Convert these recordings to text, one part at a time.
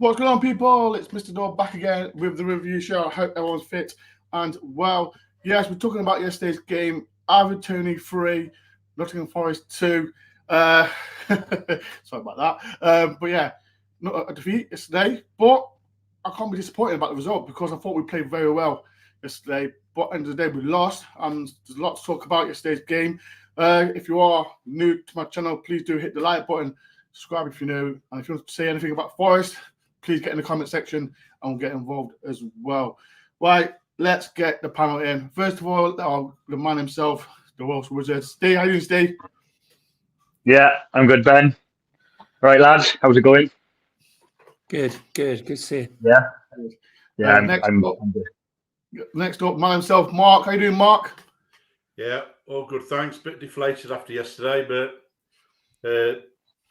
What's going on, people? It's Mr. Door back again with the review show. I hope everyone's fit and well. Yes, we're talking about yesterday's game. Lose Toney 3, Nottingham Forest 2. Sorry about that. But yeah, not a defeat yesterday. But I can't be disappointed about the result because I thought we played very well yesterday. But at the end of the day, we lost. And there's a lot to talk about yesterday's game. If you are new to my channel, please do hit the like button. Subscribe if you know. And if you want to say anything about Forest, please get in the comment section and we'll get involved as well. Right, let's get the panel in. First of all, the man himself, the Welsh Wizard. Steve, how are you doing, Steve? Yeah, I'm good, Ben. Right, lads, how's it going? Good to see you. Yeah, I'm good. Next up, man himself, Mark. How you doing, Mark? Yeah, all good, thanks. Bit deflated after yesterday, but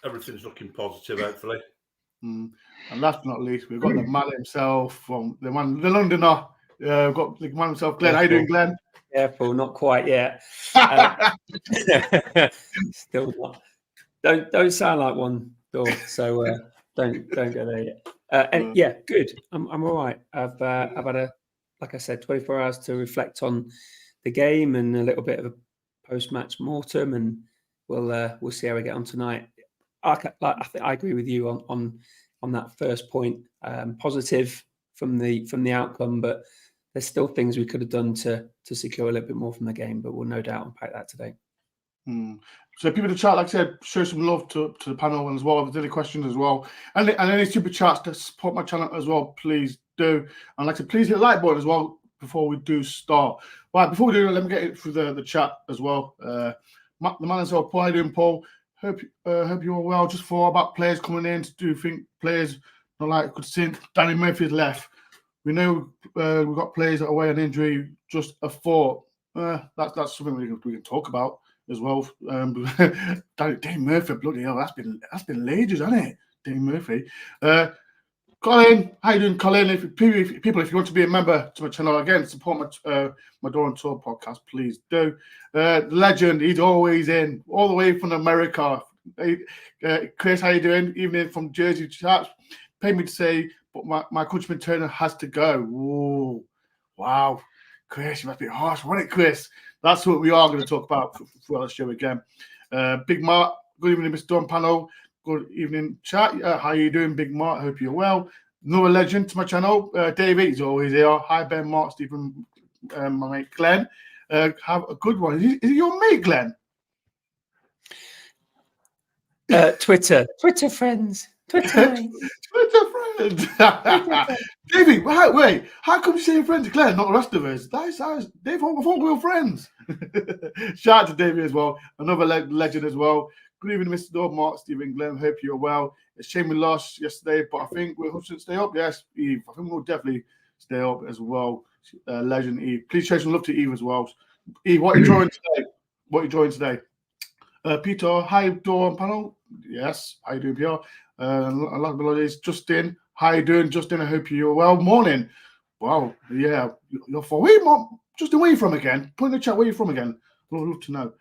everything's looking positive, hopefully. And last but not least, we've got the man himself from the Londoner. We've got the man himself, Glenn. How you doing, Glenn? Careful, not quite yet. Still not. Don't sound like one, Bill. So don't go there yet. And yeah, good. I'm all right. I've had like I said, 24 hours to reflect on the game and a little bit of a post-match mortem, and we'll see how we get on tonight. I think I agree with you on that first point. Positive from the outcome, but there's still things we could have done to secure a little bit more from the game. But we'll no doubt unpack that today. So people in the chat, like I said, show some love to the panel as well. If there's any questions as well, and any super chats to support my channel as well, please do. And like I said, please hit the like button as well before we do start. Right, before we do, let me get it through the chat as well. The man as well, Paul, how you doing, Paul? Hope you're well. Just for about players coming in, do you think players not like could see Danny Murphy's left? We know we've got players that are away on injury. Just a thought. That's something we can talk about as well. Danny Murphy, bloody hell, that's been ages, hasn't it? Danny Murphy. Colin, how you doing, Colin? If you want to be a member to my channel again, support my DoreOnTour podcast, please do. The legend, he's always in, all the way from America. Chris, how you doing? Evening from Jersey, chaps. Pay me to say, but my countryman Turner has to go. Ooh, wow, Chris, you must be harsh, wasn't it, Chris? That's what we are going to talk about for the show again. Big Mark, good evening, Mr. Don Panel. Good evening, chat. How you doing, Big Mark? Hope you're well. Another legend to my channel, David. He's always here. Hi, Ben, Mark, Stephen, my mate Glenn. Have a good one. Is he your mate, Glenn? Twitter friends. Twitter friends. David, wait. How come you say your friends, Glenn, not the rest of us? Dave, I thought we were friends. Shout out to David as well. Another legend as well. Good evening, Mr. Dog, Mark, Stephen, Glenn. Hope you're well. It's a shame we lost yesterday, but I think we'll stay up. Yes, Eve. I think we'll definitely stay up as well. Legend Eve. Please show some love to Eve as well. Eve, what are you enjoying today? Peter, hi, Door panel. Yes, how you doing, Peter? A lot of melodies. Justin, how you doing, Justin? I hope you're well. Morning. Wow, yeah, you're far. Justin, where are you from again? Put in the chat where you're from again. I'd love to know.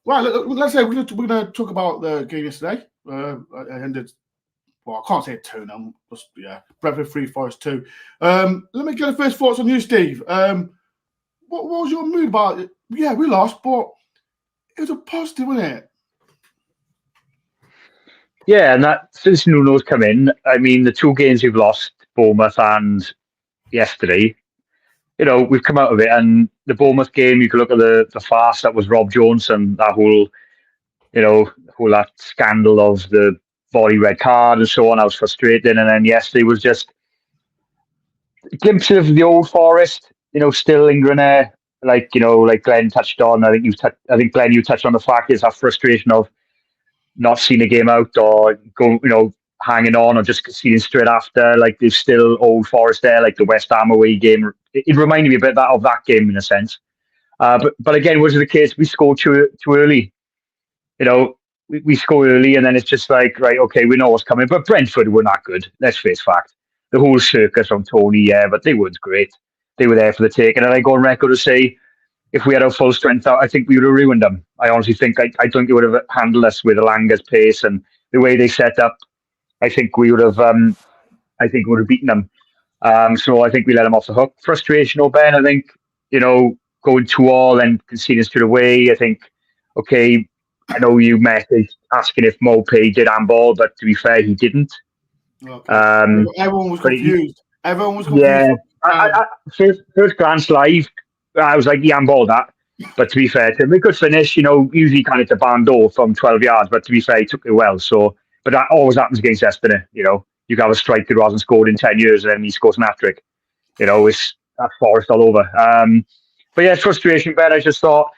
Right, let's say we're going to talk about the game yesterday. It ended, well, I can't say it 2-0. Just, yeah, Brentford 3, Forest 2. Let me get the first thoughts on you, Steve. What was your mood about it? Yeah, we lost, but it was a positive, wasn't it? Yeah, and that since Nuno's come in, I mean, the two games we've lost, Bournemouth and yesterday, you know, we've come out of it. And the Bournemouth game, you could look at the farce that was Rob Jones and that whole that scandal of the volley red card and so on. I was frustrated. And then yesterday was just a glimpse of the old Forest, you know, still lingering there. Like Glenn touched on. I think Glenn, you touched on the fact is that frustration of not seeing a game out or hanging on or just seeing straight after. Like there's still old Forest there, like the West Ham away game. It reminded me a bit of that game in a sense. But again, was it the case we scored too early? You know, we score early and then it's just like, right, okay, we know what's coming. But Brentford were not good. Let's face fact. The whole circus from Toney, yeah, but they weren't great. They were there for the take. And then I go on record to say, if we had our full strength out, I think we would have ruined them. I honestly think I don't think they would have handled us with Alanga's pace and the way they set up. I think we would have I think we would have beaten them. So I think we let them off the hook. Frustrational, Ben. I think, going 2-2 and conceding straight away. I think, okay, I know you messaged asking if Mopé did handball, but to be fair, he didn't. Okay. Um, Everyone was but confused. Everyone was confused. Yeah. First glance live, I was like, he handballed that. But to be fair to him, a good finish, usually kind of to barn door from 12 yards, but to be fair, he took it well. So, but that always happens against Espen, You can have a striker who hasn't scored in 10 years and then he scores an hat-trick. It's that Forest all over. But yeah, frustration, Ben. I just thought,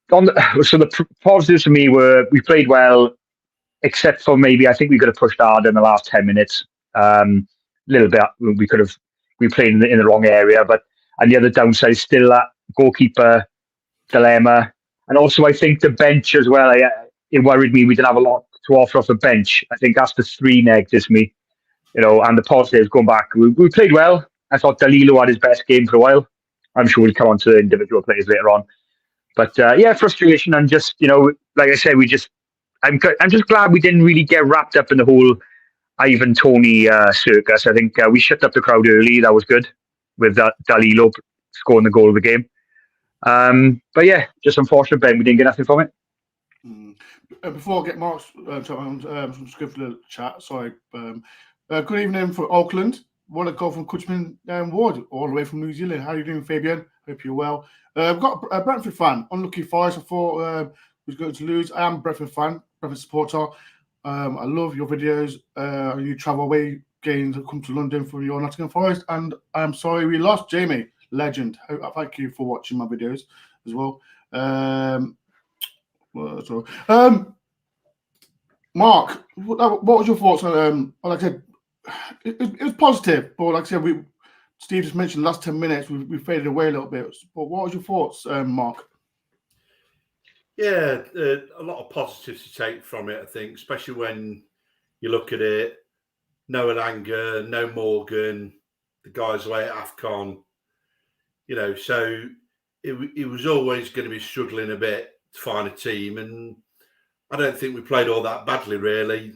the positives for me were we played well, except for maybe I think we could have pushed harder in the last 10 minutes. A little bit, we played in the wrong area, and the other downside is still that goalkeeper dilemma. And also, I think the bench as well, it worried me. We didn't have a lot to offer off the bench. I think that's the 3 negatives for me, and the positives going back. We played well. I thought Danilo had his best game for a while. I'm sure we'll come on to individual players later on. But frustration and just, like I said, I'm just glad we didn't really get wrapped up in the whole Ivan Toney circus. I think we shut up the crowd early. That was good with Danilo scoring the goal of the game. But yeah, just unfortunate, Ben. We didn't get nothing from it. Before I get Mark's some script for the chat, sorry. Good evening for Auckland. Want to go from Nottingham and Wood, all the way from New Zealand. How are you doing, Fabian? Hope you're well. I've got a Brentford fan. Unlucky Forest. I thought was going to lose. I am a Brentford fan, Brentford supporter. I love your videos. You travel away games that come to London for your Nottingham Forest, and I'm sorry we lost. Jamie, legend. Thank you for watching my videos as well. Mark, what was your thoughts on? Like I said, it was positive, but like I said, Steve just mentioned the last 10 minutes we faded away a little bit. But what was your thoughts, Mark? Yeah, a lot of positives to take from it, I think, especially when you look at it. No Elanga, no Morgan, the guys away at AFCON. So it was always going to be struggling a bit to find a team, and I don't think we played all that badly, really.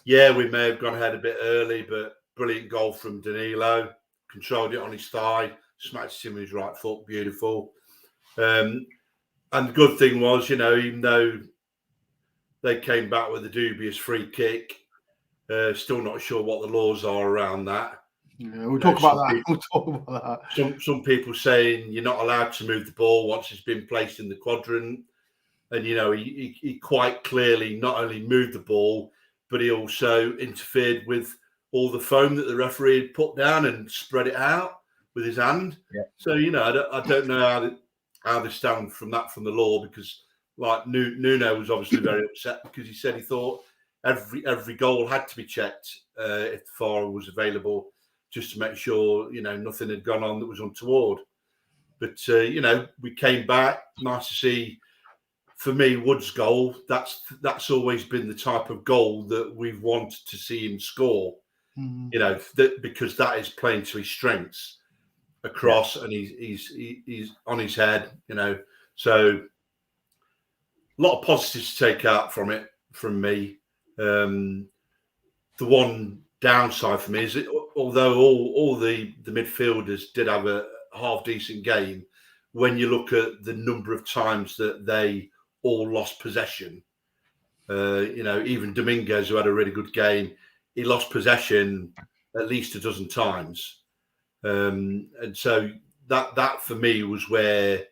Yeah, we may have gone ahead a bit early, but brilliant goal from Danilo. Controlled it on his thigh, smacked him with his right foot, beautiful. And the good thing was, even though they came back with a dubious free kick, still not sure what the laws are around that. Yeah, we'll talk about that. Some people saying you're not allowed to move the ball once it's been placed in the quadrant. And, he quite clearly not only moved the ball, but he also interfered with all the foam that the referee had put down and spread it out with his hand. Yeah. So, I don't know how they stand from the law, because like Nuno was obviously very upset because he said he thought every goal had to be checked if the VAR was available, just to make sure, nothing had gone on that was untoward. But, we came back. Nice to see. For me, Wood's goal, that's always been the type of goal that we've wanted to see him score. Because that is playing to his strengths across, and he's on his head. So a lot of positives to take out from it from me. The one downside for me is that although all the midfielders did have a half decent game, when you look at the number of times that they all lost possession, even Domingos, who had a really good game, he lost possession at least a dozen times. And so that for me was where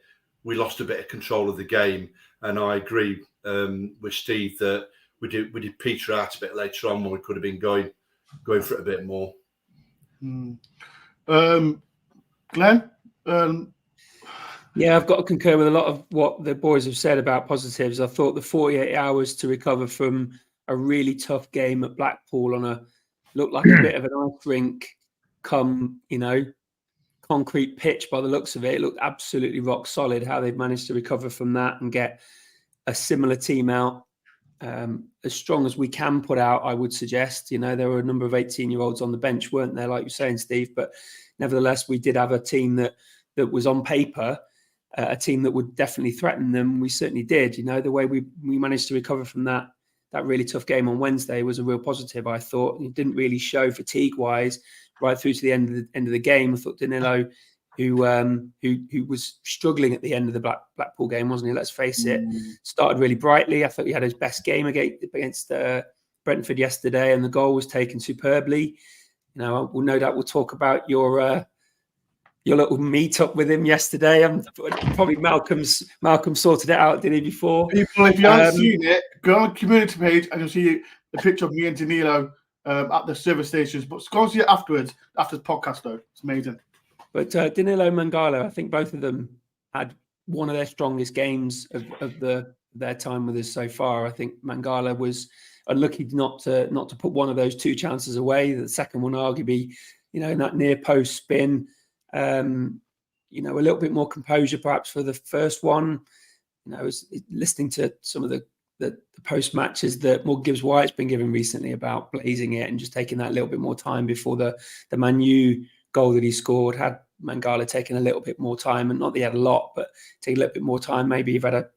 we lost a bit of control of the game. And I agree with Steve that we did peter out a bit later on when we could have been going for it a bit more. Glenn? Yeah, I've got to concur with a lot of what the boys have said about positives. I thought the 48 hours to recover from a really tough game at Blackpool looked like a bit of an ice rink concrete pitch by the looks of it. It looked absolutely rock solid how they've managed to recover from that and get a similar team out as strong as we can put out, I would suggest. There were a number of 18-year-olds on the bench, weren't there, like you're saying, Steve? But nevertheless, we did have a team that was on paper, a team that would definitely threaten them. We certainly did. The way we managed to recover from that that really tough game on Wednesday was a real positive. I thought it didn't really show fatigue-wise right through to the end of the game. I thought Danilo, who was struggling at the end of the Blackpool game, wasn't he? Let's face it, started really brightly. I thought he had his best game against Brentford yesterday, and the goal was taken superbly. You know, we'll no doubt we'll talk about your little meet up with him yesterday. Probably Malcolm sorted it out, did he, before? People, if you haven't seen it, go on the community page and you'll see the picture of me and Danilo at the service stations. But go and see it afterwards, after the podcast, though. It's amazing. But Danilo and Mangala, I think both of them had one of their strongest games of their time with us so far. I think Mangala was unlucky not to put one of those two chances away. The second one, arguably, you know, in that near post spin. You know, a little bit more composure perhaps for the first one. You know, I was listening to some of the post matches that Morgan Gibbs-White's been given recently about blazing it and just taking that little bit more time before the Man U goal that he scored. Had Mangala taken a little bit more time, and not that he had a lot, but take a little bit more time, maybe you've had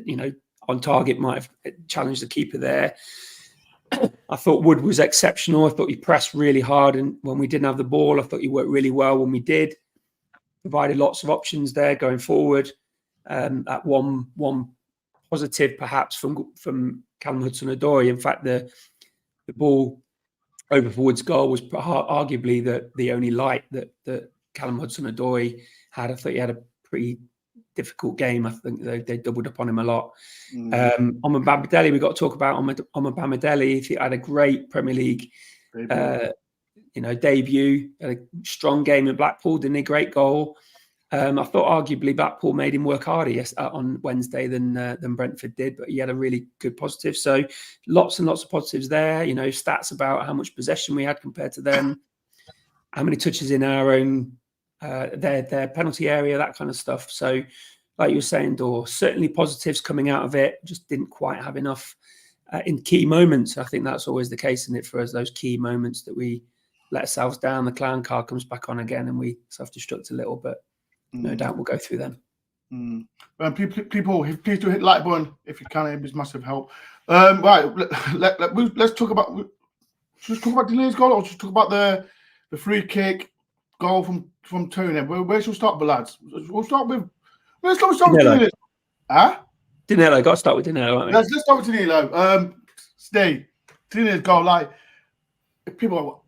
you know, on target, might have challenged the keeper there. I thought Wood was exceptional. I thought he pressed really hard, and when we didn't have the ball, I thought he worked really well when we did. Provided lots of options there going forward. That one positive perhaps from Callum Hudson-Odoi. In fact, the ball over for Wood's goal was arguably the only light that Callum Hudson-Odoi had. I thought he had a pretty difficult game. I think they doubled up on him a lot. Omobamidele, we've got to talk about Omobamidele. He had a great Premier League debut. Had a strong game in Blackpool, didn't he? Great goal. I thought arguably Blackpool made him work harder on Wednesday than Brentford did, but he had a really good positive. So lots and lots of positives there. You know, stats about how much possession we had compared to them, how many touches in our own their penalty area, that kind of stuff. So, like you were saying, Dor, certainly positives coming out of it. Just didn't quite have enough in key moments. I think that's always the case, isn't it, for us? Those key moments that we let ourselves down. The clown car comes back on again, and we self-destruct a little. But no doubt we'll go through them. People, please do hit like button if you can. It's massive help. Right, let's talk about. Just talk about Danilo's goal, or just talk about the free kick goal from Toney. Where should we start, lads? We'll start with. Let's start with Danilo. Huh? Danilo. Got to start with Danilo. Let's start with Danilo. Stay. Danilo's goal. Like people,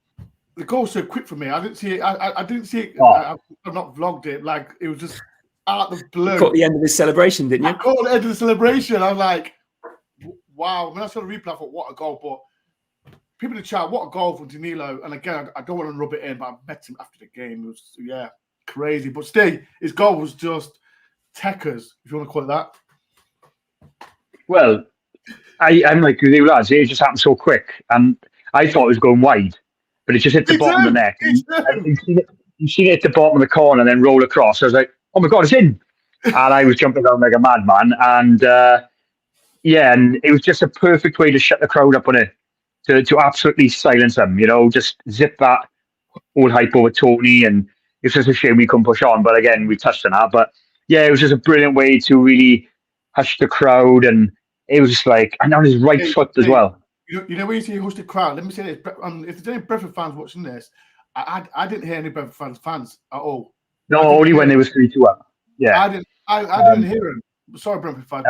the goal's so quick for me. I didn't see it. I didn't see it. I've not vlogged it. Like it was just out of the blue. You caught the end of his celebration, didn't you? I caught the end of the celebration. I was like, wow. When I saw the replay, I thought, what a goal! But people in the chat, what a goal from Danilo. And again, I don't want to rub it in, but I met him after the game. It was, crazy. But still, his goal was just techers, if you want to call it that. Well, I'm like you lads, it just happened so quick. And I thought it was going wide, but it just hit the bottom of the net. You seen it at the bottom of the corner and then roll across. I was like, oh my God, it's in. And I was jumping around like a madman. And and it was just a perfect way to shut the crowd up on it. To absolutely silence them, just zip that old hype over Toney, and it's just a shame we couldn't push on. But again, we touched on that. But yeah, it was just a brilliant way to really hush the crowd, and it was just like, and on his right foot as well. You know when you say hush the crowd, let me say this: if there's any Brentford fans watching this, I didn't hear any Brentford fans at all. No, only when they was 3-2 up. Yeah, I didn't hear them. Sorry, Brentford fans.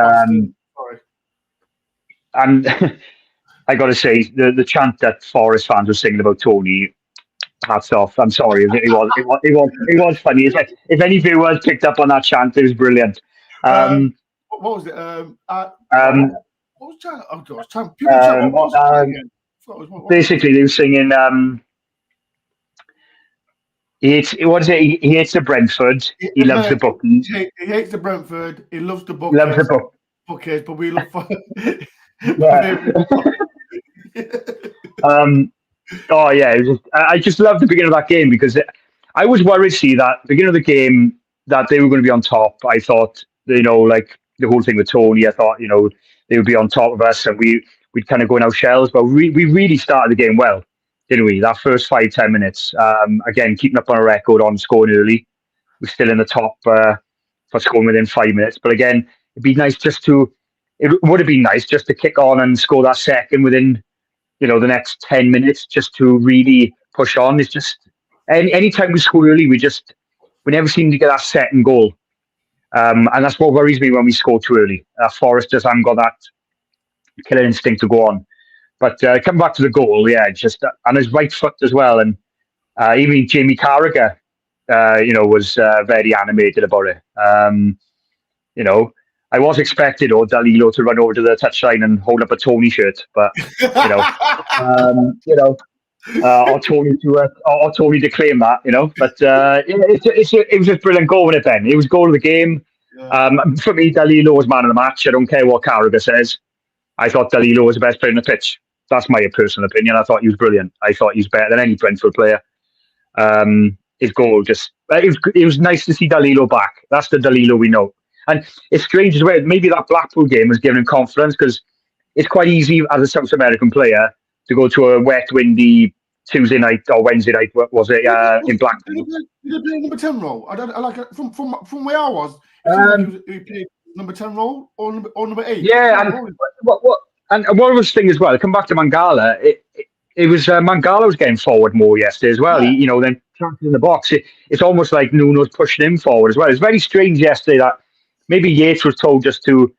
Sorry. And I got to say, the chant that Forest fans were singing about Toney, hats off. I'm sorry, it was funny. If any viewers picked up on that chant, it was brilliant. What was it? What was chant? Oh gosh, chant. Basically, they were singing. He hates the Brentford. He loves the bookies. He hates the Brentford. He loves the bookies. He loves the bookies, but we love. I just loved the beginning of that game because I was worried to see that beginning of the game that they were going to be on top. I thought, like the whole thing with Toney, I thought, they would be on top of us and we'd kind of go in our shells. But we really started the game well, didn't we? That first 5-10 minutes, again, keeping up on a record on scoring early. We're still in the top for scoring within 5 minutes. But again, it'd be nice just to it would have been nice just to kick on and score that second within, the next 10 minutes, just to really push on. It's just any time we score early, we never seem to get that second goal. And that's what worries me when we score too early. Forest just haven't got that killer instinct to go on. But come back to the goal, and his right foot as well. And even Jamie Carragher, was very animated about it. I was expecting Danilo to run over to the touchline and hold up a Toney shirt, but or Toney to claim that, But it was just brilliant goal, wasn't it, Ben? It was goal of the game. Yeah. For me, Danilo was man of the match. I don't care what Carragher says. I thought Danilo was the best player on the pitch. That's my personal opinion. I thought he was brilliant. I thought he was better than any Brentford player. His goal it was nice to see Danilo back. That's the Danilo we know. And it's strange as well. Maybe that Blackpool game was giving him confidence, because it's quite easy as a South American player to go to a wet, windy Tuesday night or Wednesday night. What was it in Blackpool? Did he play number 10 role? I like it from where I was. He played number 10 role or number 8. Yeah, and one other thing as well. Come back to Mangala. It was Mangala was getting forward more yesterday as well. Yeah. He, then planted in the box. It's almost like Nuno's pushing him forward as well. It's very strange yesterday that maybe Yates was told just to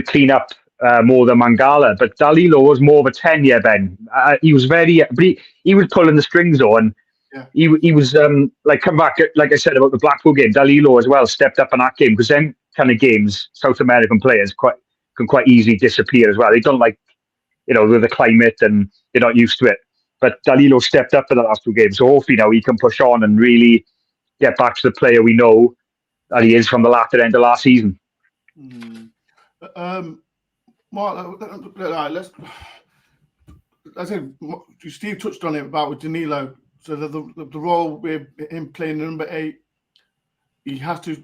clean up more than Mangala, but Danilo was more of a 10, Ben. He was but he was pulling the strings though, and he was come back, like I said about the Blackpool game. Danilo as well stepped up in that game, because them kind of games, South American players can quite easily disappear as well. They don't like, with the climate, and they're not used to it. But Danilo stepped up for the last 2 games, so hopefully now he can push on and really get back to the player we know that he is from the latter end of last season. Mark, let's. I said Steve touched on it about with Danilo. So the role with him playing number 8, he has to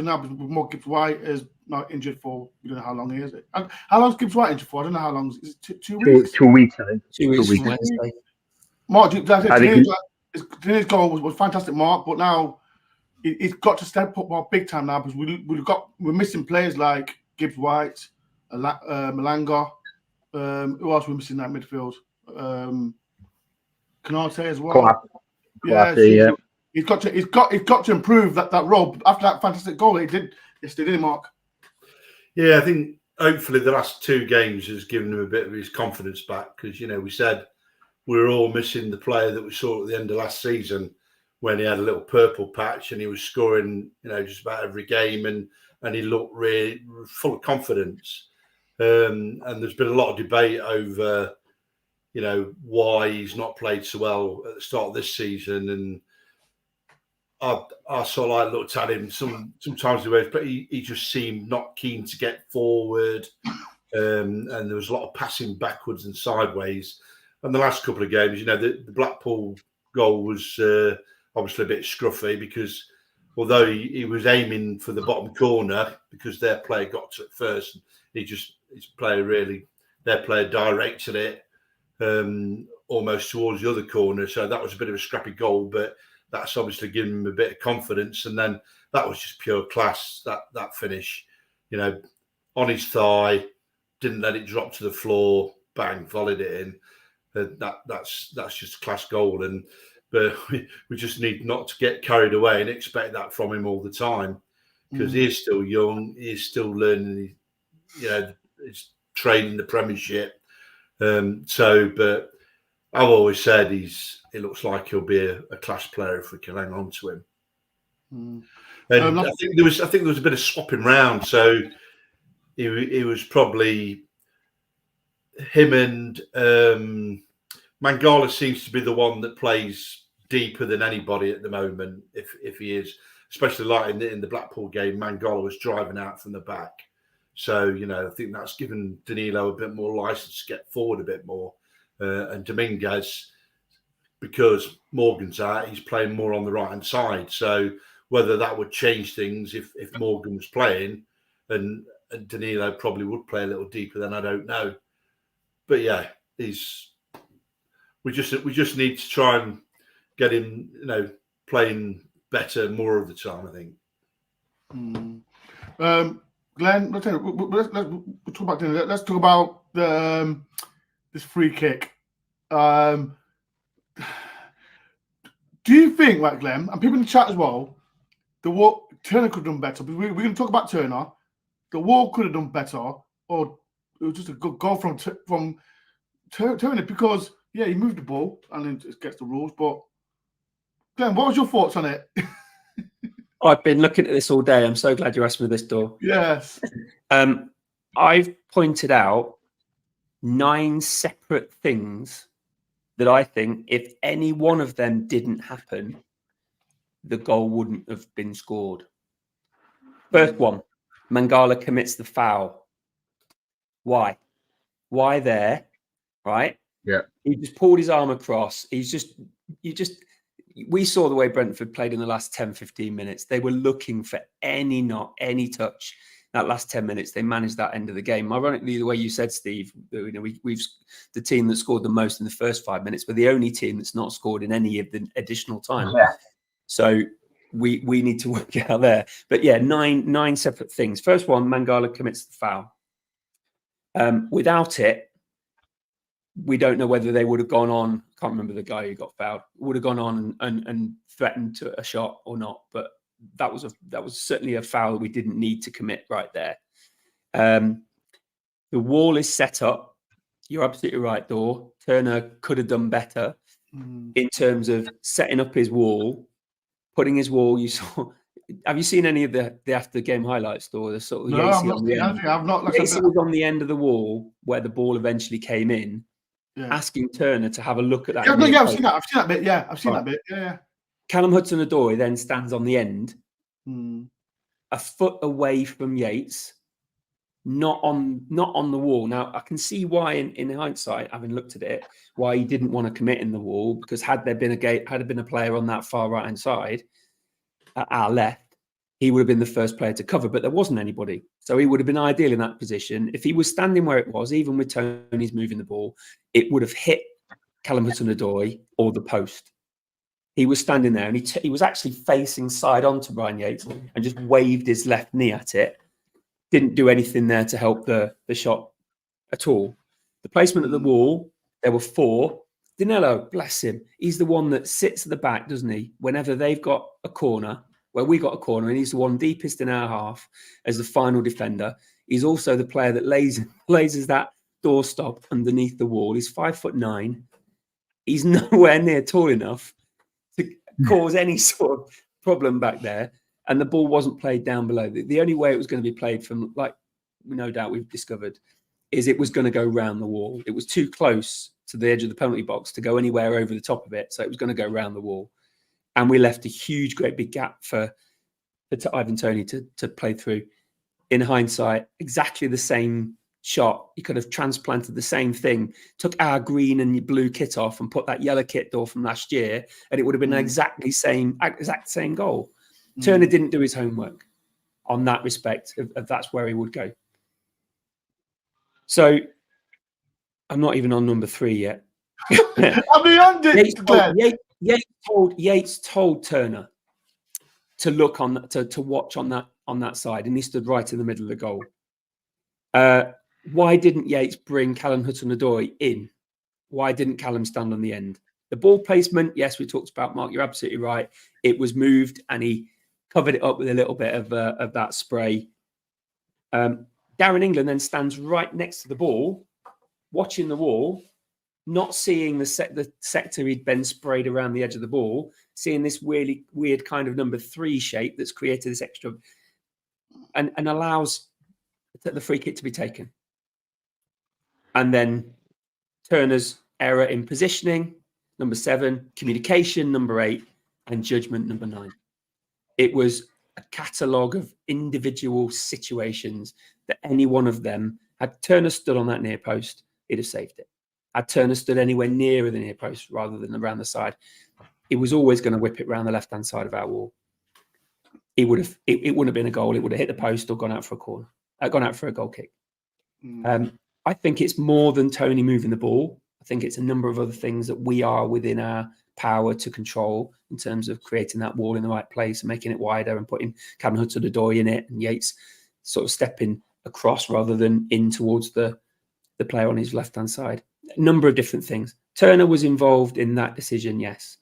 now. But more Gibbs White is not injured for, we don't know how long he is. And how long is Gibbs White injured for? I don't know how long. Is it 2 weeks? 2 weeks, I think. 2 weeks from Wednesday. Mark, Danilo goal was fantastic, Mark. But now he's got to step up more big time now, because we're missing players like Gibbs White, Malanga. Who else we're missing in that midfield? Canate as well. He's got to improve that role after that fantastic goal he did yesterday, didn't he, Mark? Yeah, I think hopefully the last 2 games has given him a bit of his confidence back, because we said we were all missing the player that we saw at the end of last season, when he had a little purple patch and he was scoring, just about every game, and he looked really full of confidence. And there's been a lot of debate over, why he's not played so well at the start of this season. And I sort of looked at him sometimes, but he just seemed not keen to get forward. And there was a lot of passing backwards and sideways. And the last couple of games, the Blackpool goal was obviously a bit scruffy, because although he was aiming for the bottom corner, because their player got to it first, their player directed it almost towards the other corner. So that was a bit of a scrappy goal, but that's obviously given him a bit of confidence. And then that was just pure class, that finish, on his thigh, didn't let it drop to the floor, bang, volleyed it in. That's just a class goal. But we just need not to get carried away and expect that from him all the time, because he is still young. He is still learning, he's training the Premiership. But I've always said it looks like he'll be a class player if we can hang on to him. And I think there was a bit of swapping round. So he was probably him, and Mangala seems to be the one that plays deeper than anybody at the moment. If he is, especially like in the Blackpool game, Mangala was driving out from the back. So I think that's given Danilo a bit more license to get forward a bit more. And Dominguez, because Morgan's out, he's playing more on the right hand side. So whether that would change things if Morgan was playing, and Danilo probably would play a little deeper, then I don't know. But yeah, we just need to try and get him, playing better more of the time, I think. Glenn, let's talk about dinner. Let's talk about the this free kick. Do you think, like Glenn, and people in the chat as well, Turner could have done better? We're going to talk about Turner. The wall could have done better, or it was just a good goal from Turner because he moved the ball and then it gets the rules. But Glenn, what was your thoughts on it? I've been looking at this all day. I'm so glad you asked me this, Dor. Yes. I've pointed out 9 separate things that I think if any one of them didn't happen, the goal wouldn't have been scored. First one, Mangala commits the foul. Why? Why there? Right? Yeah. He just pulled his arm across. We saw the way Brentford played in the last 10, 15 minutes. They were looking for any touch. That last 10 minutes, they managed that end of the game. Ironically, the way you said, Steve, we've the team that scored the most in the first 5 minutes, but the only team that's not scored in any of the additional time. Yeah. So we need to work out there. But yeah, nine separate things. First one, Mangala commits the foul. Without it, we don't know whether they would have gone on. I can't remember the guy who got fouled. Would have gone on and threatened to a shot or not. But that was certainly a foul we didn't need to commit right there. The wall is set up. You're absolutely right, Dor. Turner could have done better in terms of setting up his wall, putting his wall. You saw. Have you seen any of the after game highlights, Dor? The sort of No, I've not seen anything. I've not. Yates was on the end of the wall where the ball eventually came in. Yeah. Asking Turner to have a look at that. I've seen that. I've seen that bit. Yeah, I've seen that bit. Yeah. Callum Hudson-Odoi then stands on the end, a foot away from Yates, not on the wall. Now I can see why, in hindsight, having looked at it, why he didn't want to commit in the wall, because had there been a player on that far right hand side, at our left, he would have been the first player to cover, but there wasn't anybody. So he would have been ideal in that position. If he was standing where it was, even with Tony's moving the ball, it would have hit Callum Hudson-Odoi or the post. He was standing there and he was actually facing side on to Brian Yates and just waved his left knee at it. Didn't do anything there to help the shot at all. The placement of the wall, there were 4. Danilo, bless him. He's the one that sits at the back, doesn't he? Whenever they've got a corner, where we got a corner, and he's the one deepest in our half as the final defender. He's also the player that lays that doorstop underneath the wall. He's 5'9". He's nowhere near tall enough to cause any sort of problem back there. And the ball wasn't played down below. The only way it was going to be played from, like no doubt we've discovered, is it was going to go round the wall. It was too close to the edge of the penalty box to go anywhere over the top of it. So it was going to go round the wall. And we left a huge, great big gap for Ivan Toney to play through. In hindsight, exactly the same shot. You could have transplanted the same thing, took our green and blue kit off and put that yellow kit door from last year, and it would have been exact same goal. Turner didn't do his homework on that respect, of that's where he would go. So I'm not even on number 3 yet. I'm beyond it. Yates told Turner to look to watch on that side, and he stood right in the middle of the goal. Why didn't Yates bring Callum Hudson-Odoi in? Why didn't Callum stand on the end? The ball placement, yes, we talked about, Mark. You're absolutely right. It was moved, and he covered it up with a little bit of that spray. Darren England then stands right next to the ball, watching the wall, not seeing the sector he'd been sprayed around the edge of the ball, seeing this really weird kind of number 3 shape that's created this extra and allows the free kick to be taken. And then Turner's error in positioning, number 7, communication, number 8, and judgment, number 9. It was a catalogue of individual situations that any one of them, had Turner stood on that near post, he'd have saved it. Had Turner stood anywhere nearer the near post rather than around the side, he was always going to whip it around the left-hand side of our wall. It wouldn't have been a goal. It would have hit the post or gone out for a corner, gone out for a goal kick. I think it's more than Toney moving the ball. I think it's a number of other things that we are within our power to control in terms of creating that wall in the right place and making it wider and putting Callum Hudson-Odoi in it and Yates sort of stepping across rather than in towards the player on his left-hand side. A number of different things. Turner was involved in that decision, yes.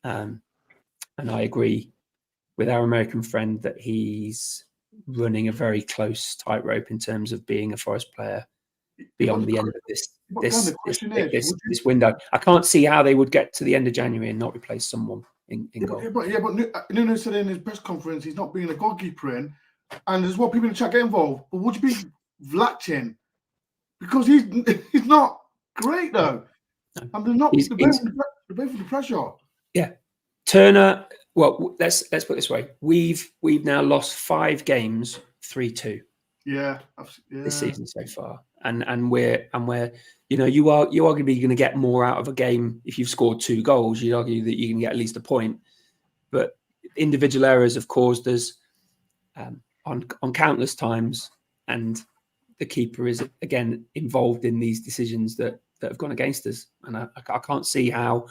And I agree with our American friend that he's running a very close tightrope in terms of being a Forest player beyond the end of this window. I can't see how they would get to the end of January and not replace someone in goal. But Nuno said in his press conference he's not bringing a goalkeeper in, and there's what people in the chat get involved. But would you be Vlach in? Because he's not great though. No. And they're not they're both under pressure. Yeah. Turner, well, let's put it this way. We've now lost 5 games 3-2. Yeah. This season so far. And we're you are going to be going to get more out of a game if you've scored 2 goals. You'd argue that you can get at least a point. But individual errors have caused us on countless times, and the keeper is again involved in these decisions that have gone against us. And I can't see how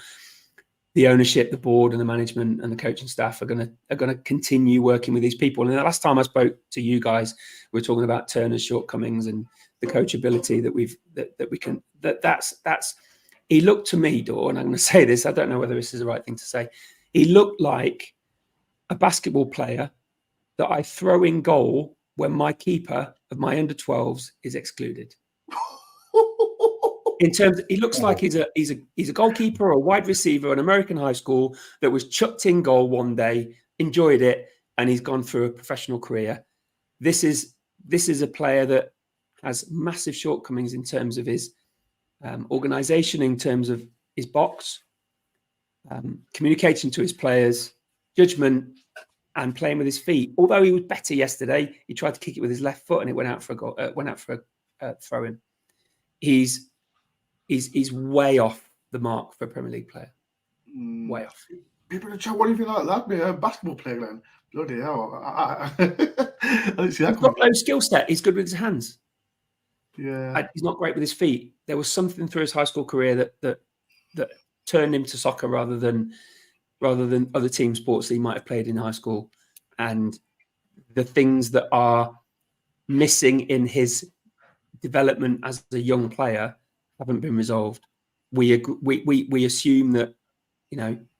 the ownership, the board, and the management and the coaching staff are going to continue working with these people. And the last time I spoke to you guys, we were talking about Turner's shortcomings and the coachability that's he looked to me, Dor, and I'm going to say this, I don't know whether this is the right thing to say. He looked like a basketball player that I throw in goal when my keeper of my under-12s is excluded. In terms, he looks like he's a goalkeeper or a wide receiver in American high school that was chucked in goal one day, enjoyed it, and he's gone through a professional career. This is a player that has massive shortcomings in terms of his organisation, in terms of his box, communicating to his players, judgment, and playing with his feet. Although he was better yesterday, he tried to kick it with his left foot and it went out for a goal, throw-in. He's way off the mark for a Premier League player. Way off. People in the chat, what do you think like that? Be a basketball player, then? Bloody hell! I didn't see that. He's got no skill set. He's good with his hands. Yeah, he's not great with his feet. There was something through his high school career that turned him to soccer rather than other team sports that he might have played in high school, and the things that are missing in his development as a young player haven't been resolved. We assume that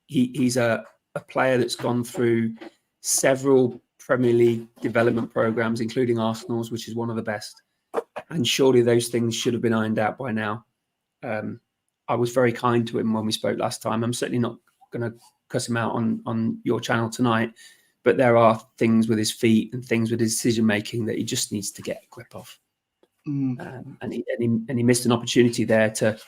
he's a player that's gone through several Premier League development programs, including Arsenal's, which is one of the best. And surely those things should have been ironed out by now. I was very kind to him when we spoke last time. I'm certainly not going to cuss him out on your channel tonight, but there are things with his feet and things with his decision making that he just needs to get a grip of. And he missed an opportunity there to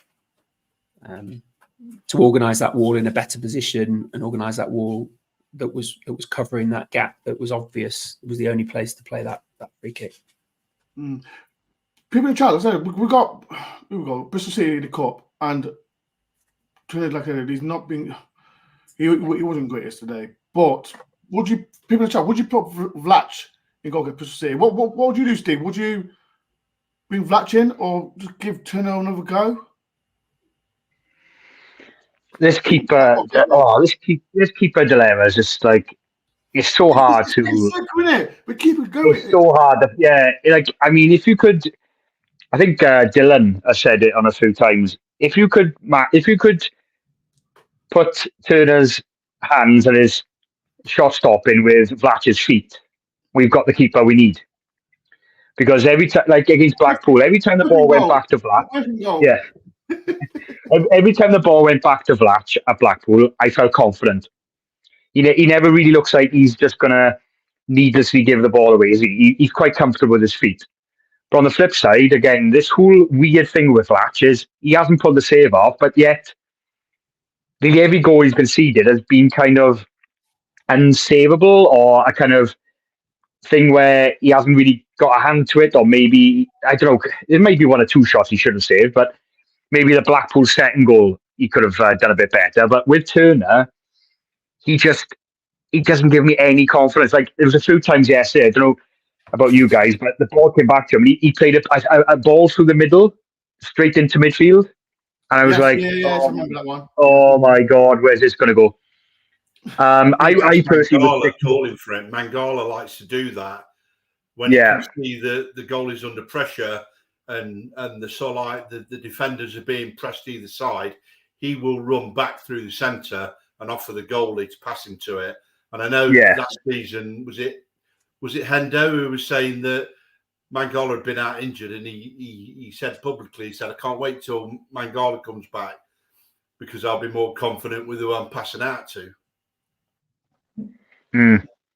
organise that wall in a better position and organise that wall that was covering that gap that was obvious. It was the only place to play that free kick. People in the chat, I said we got Bristol City in the cup, and he's not been. He wasn't great yesterday, but would you put Vlach in goal against Bristol City? What would you do, Steve? Would you bring Vlach in or just give Turner another go? This keeper dilemma is just like, it's so hard to. But keep it going. It's so hard. If you could, I think Dylan has said it on a few times. If you could put Turner's hands and his shot stopping with Vlach's feet, we've got the keeper we need. Because every time, like against Blackpool, every time the ball went back to Vlach, every time the ball went back to Vlach at Blackpool, I felt confident. He never really looks like he's just going to needlessly give the ball away. He's quite comfortable with his feet. But on the flip side, again, this whole weird thing with Vlach is he hasn't pulled the save off, but yet nearly every goal he's conceded has been kind of unsavable, or a kind of thing where he hasn't really got a hand to it, or maybe, I don't know, there may be 1 or 2 shots he should have saved, but maybe the Blackpool second goal he could have done a bit better. But with Turner, he doesn't give me any confidence. Like, there was a few times yesterday, I don't know about you guys, but the ball came back to him. He played a ball through the middle, straight into midfield. And I was I remember that one. Oh my God, where's this going to go? I personally Mangala calling for it. Mangala likes to do that when you can see the goalie's under pressure and the defenders are being pressed either side, he will run back through the centre and offer the goalie to pass him to it. And I know last season, was it Hendo who was saying that Mangala had been out injured, and he said publicly, I can't wait till Mangala comes back because I'll be more confident with who I'm passing out to.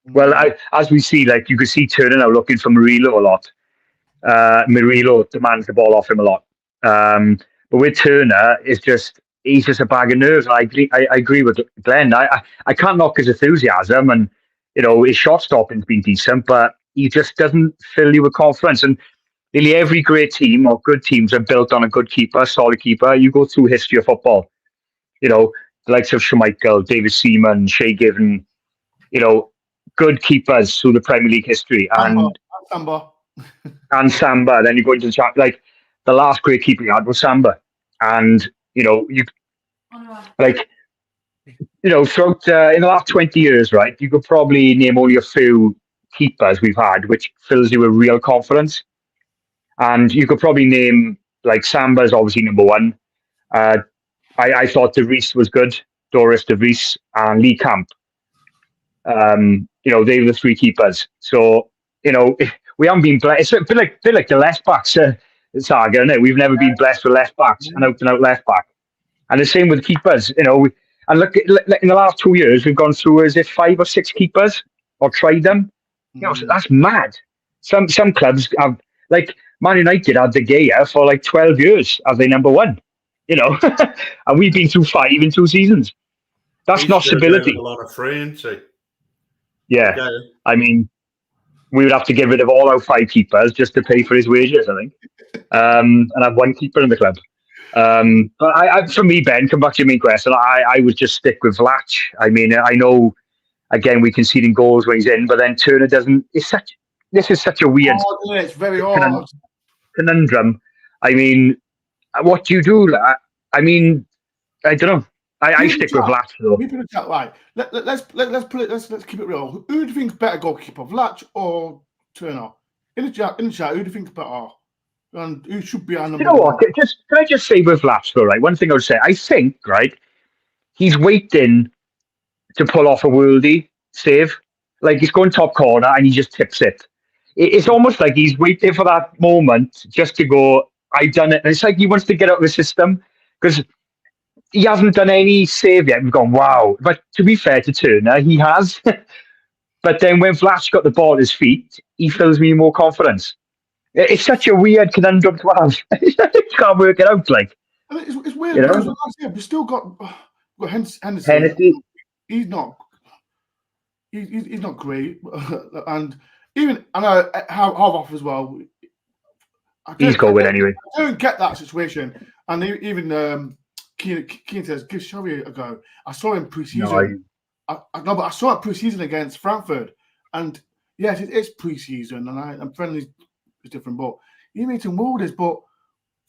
Well, as we see, like you can see Turner now looking for Murillo a lot. Murillo demands the ball off him a lot. But with Turner, he's just a bag of nerves. I agree with Glenn. I can't knock his enthusiasm, and his shot stopping's been decent, but he just doesn't fill you with confidence. And nearly every great team or good teams are built on a good keeper, solid keeper. You go through history of football, the likes of Schmeichel, David Seaman, Shea Given, good keepers through the Premier League history, and Samba. Then you go into the chat, like the last great keeper you had was Samba, and throughout in the last 20 years, right, you could probably name only a few keepers we've had which fills you with real confidence, and you could probably name like Samba's obviously number one. I thought De Vries was good, Doris De Vries and Lee Camp. They were the three keepers. So we haven't been blessed. It's a bit like the left backs saga, isn't it? We've never been blessed with left backs, an out and out left back. And the same with keepers. And look, in the last 2 years, we've gone through, is it 5 or 6 keepers or tried them? So that's mad. Some clubs have, like Man United had De Gea for like 12 years as their number one, and we've been through 5 in 2 seasons. That's not stability. A lot of free, isn't he? Yeah. Okay. I mean, we would have to get rid of all our 5 keepers just to pay for his wages, I think, and have 1 keeper in the club. But for me, Ben, come back to your main question. I would just stick with Vlach. I mean, I know, again, we conceding goals when he's in, but then Turner doesn't. This is such a weird. It's very hard. Conundrum. I mean, what do you do? I mean, I don't know. I stick with Vlach though. Right. Let's keep it real. Who do you think's better goalkeeper, Vlach or Turner? In the chat, who do you think's better? And who should be our number one? What? Can I just say with Vlach though, right? One thing I would say, I think, right, he's waiting to pull off a worldie save. Like he's going top corner and he just tips it. It's almost like he's waiting for that moment just to go, I've done it. And it's like he wants to get out of the system because he hasn't done any save yet. We've gone, wow. But to be fair to Turner, he has. But then when Vlach got the ball at his feet, he fills me with more confidence. It's such a weird conundrum to have. You can't work it out, like. I mean, it's weird because we've still got Henderson. He's not great, and even I know Harbaugh as well. He's going anyway. I don't get that situation, and even Keane says, "Give Xavi a go." I saw him pre-season. But I saw it pre-season against Frankfurt, and yes, it's pre-season, and I'm friendly. It's different, but he made some worldies. But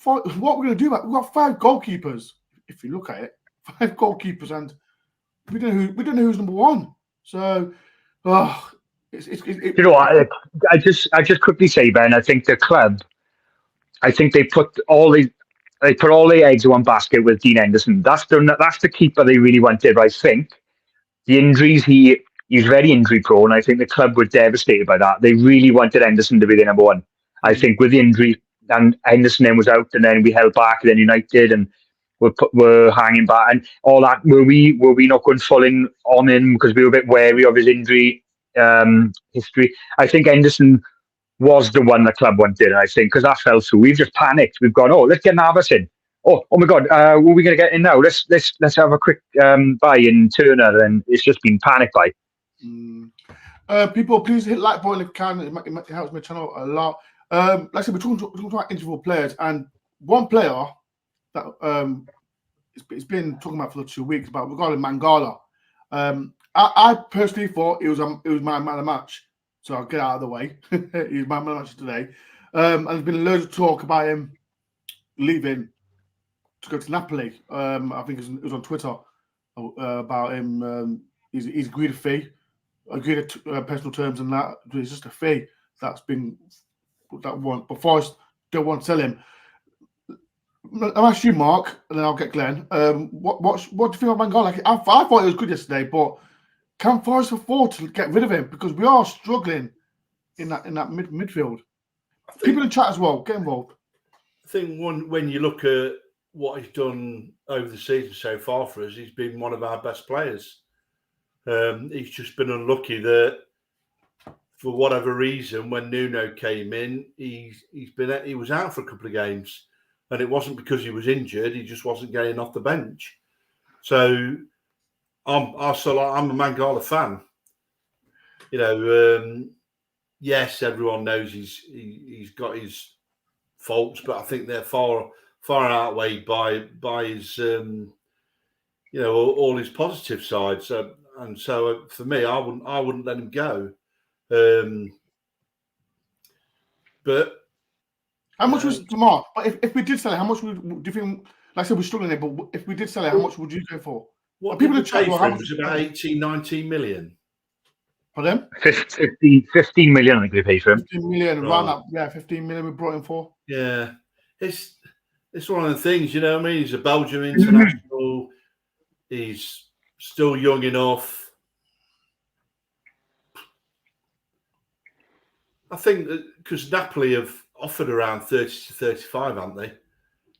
what we're going to do, we've got 5 goalkeepers. If you look at it, 5 goalkeepers, and we don't know who's number one. So, you know what? I just quickly say, Ben. I think the club. I think they put all their eggs in one basket with Dean Henderson. That's the keeper they really wanted. But I think the injuries he's very injury prone. I think the club were devastated by that. They really wanted Henderson to be their number one. I think with the injury, and Henderson then was out, and then we held back, and then United, and were hanging back, and all that. Were we not going full in on him because we were a bit wary of his injury history? I think Henderson was the one the club wanted, and I think because that fell through, we've just panicked. We've gone, let's get Navas in. Oh my God, what are we going to get in now? Let's have a quick buy in Turner, and it's just been panic buy. People, please hit like button if you can. It helps my channel a lot. Like I said, we're talking about individual players, and one player that it's been talking about for 2 weeks about regarding Mangala. I personally thought it was my man of the match, so I'll get out of the way. He was my man of the match today, and there's been loads of talk about him leaving to go to Napoli. I think it was on Twitter about him. He's agreed a fee. Agreed to personal terms and that. It's just a fee. that one. But Forest don't want to sell him. I'll ask you, Mark, and then I'll get Glenn. What do you think of Mangala? I thought he was good yesterday, but can Forest afford to get rid of him? Because we are struggling in that midfield. People in chat as well, get involved. I think when you look at what he's done over the season so far for us, he's been one of our best players. He's just been unlucky that for whatever reason, when Nuno came in, he was out for a couple of games, and it wasn't because he was injured; he just wasn't getting off the bench. So I'm a Mangala fan. You know, yes, everyone knows he's got his faults, but I think they're far outweighed by his all his positive sides. So for me, I wouldn't let him go. But how much was Mark? But if we did sell it, how much do you think? Like I said, we're struggling there, but if we did sell it, how much would you go for? What people people in chat pay well, for how him much was about 18, 19 million. Pardon? 15 million, I think they paid for him. 15 million, Right. round up. Yeah, 15 million we brought him for. Yeah, it's one of the things, you know what I mean? He's a Belgium international. He's still young enough. I think that because Napoli have offered around 30 to 35, haven't they?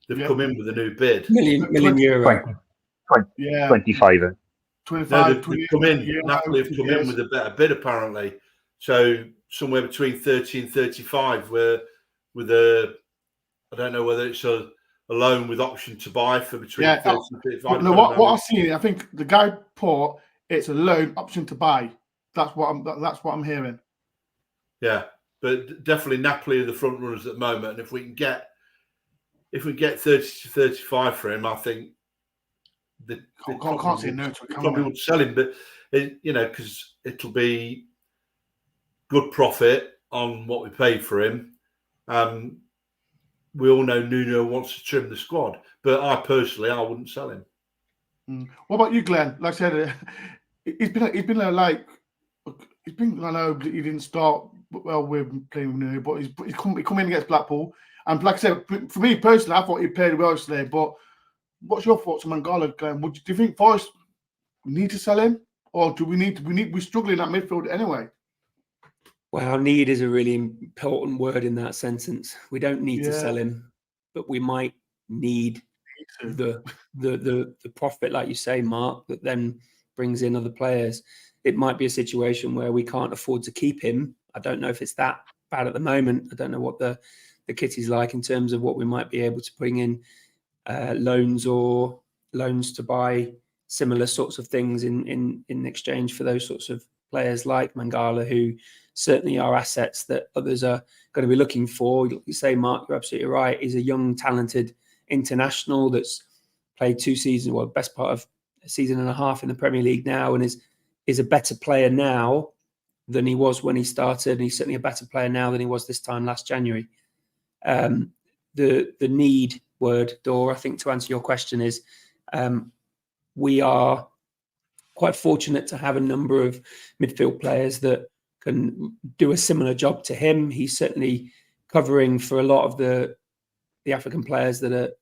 They've come in with a new bid. Million euro. 25. 25, They've come in. Yeah, Napoli have come in with a better bid, apparently. So somewhere between 30 and 35, where with I don't know whether it's a loan with option to buy for between 30 and 35. No, what I've seen, I think the guy put it's a loan option to buy. That's what I'm hearing. Yeah, but definitely Napoli are the front runners at the moment. And if we can get 30 to 35 for him, I think Can't say no to it. Probably would sell him, but because it'll be good profit on what we paid for him. We all know Nuno wants to trim the squad, but I wouldn't sell him. What about you, Glenn? Like I said, he's been. I know he didn't start well with playing with Nuno, but he's come in against Blackpool, and like I said, for me personally, I thought he played well today. But what's your thoughts on Mangala, Glenn? Do you think Forest need to sell him, or do we're struggling in that midfield anyway? Well, need is a really important word in that sentence. We don't need to sell him, but we might need the profit, like you say, Mark, that then brings in other players. It might be a situation where we can't afford to keep him. I don't know if it's that bad at the moment. I don't know what the kitty's like in terms of what we might be able to bring in loans to buy similar sorts of things in exchange for those sorts of players like Mangala, who certainly are assets that others are going to be looking for. You say, Mark, you're absolutely right. He's a young, talented international that's played 2 seasons, well, best part of a season and a half in the Premier League now, and is a better player now than he was when he started. And he's certainly a better player now than he was this time last January. The need word, Dore, I think to answer your question is we are quite fortunate to have a number of midfield players that can do a similar job to him. He's certainly covering for a lot of the African players that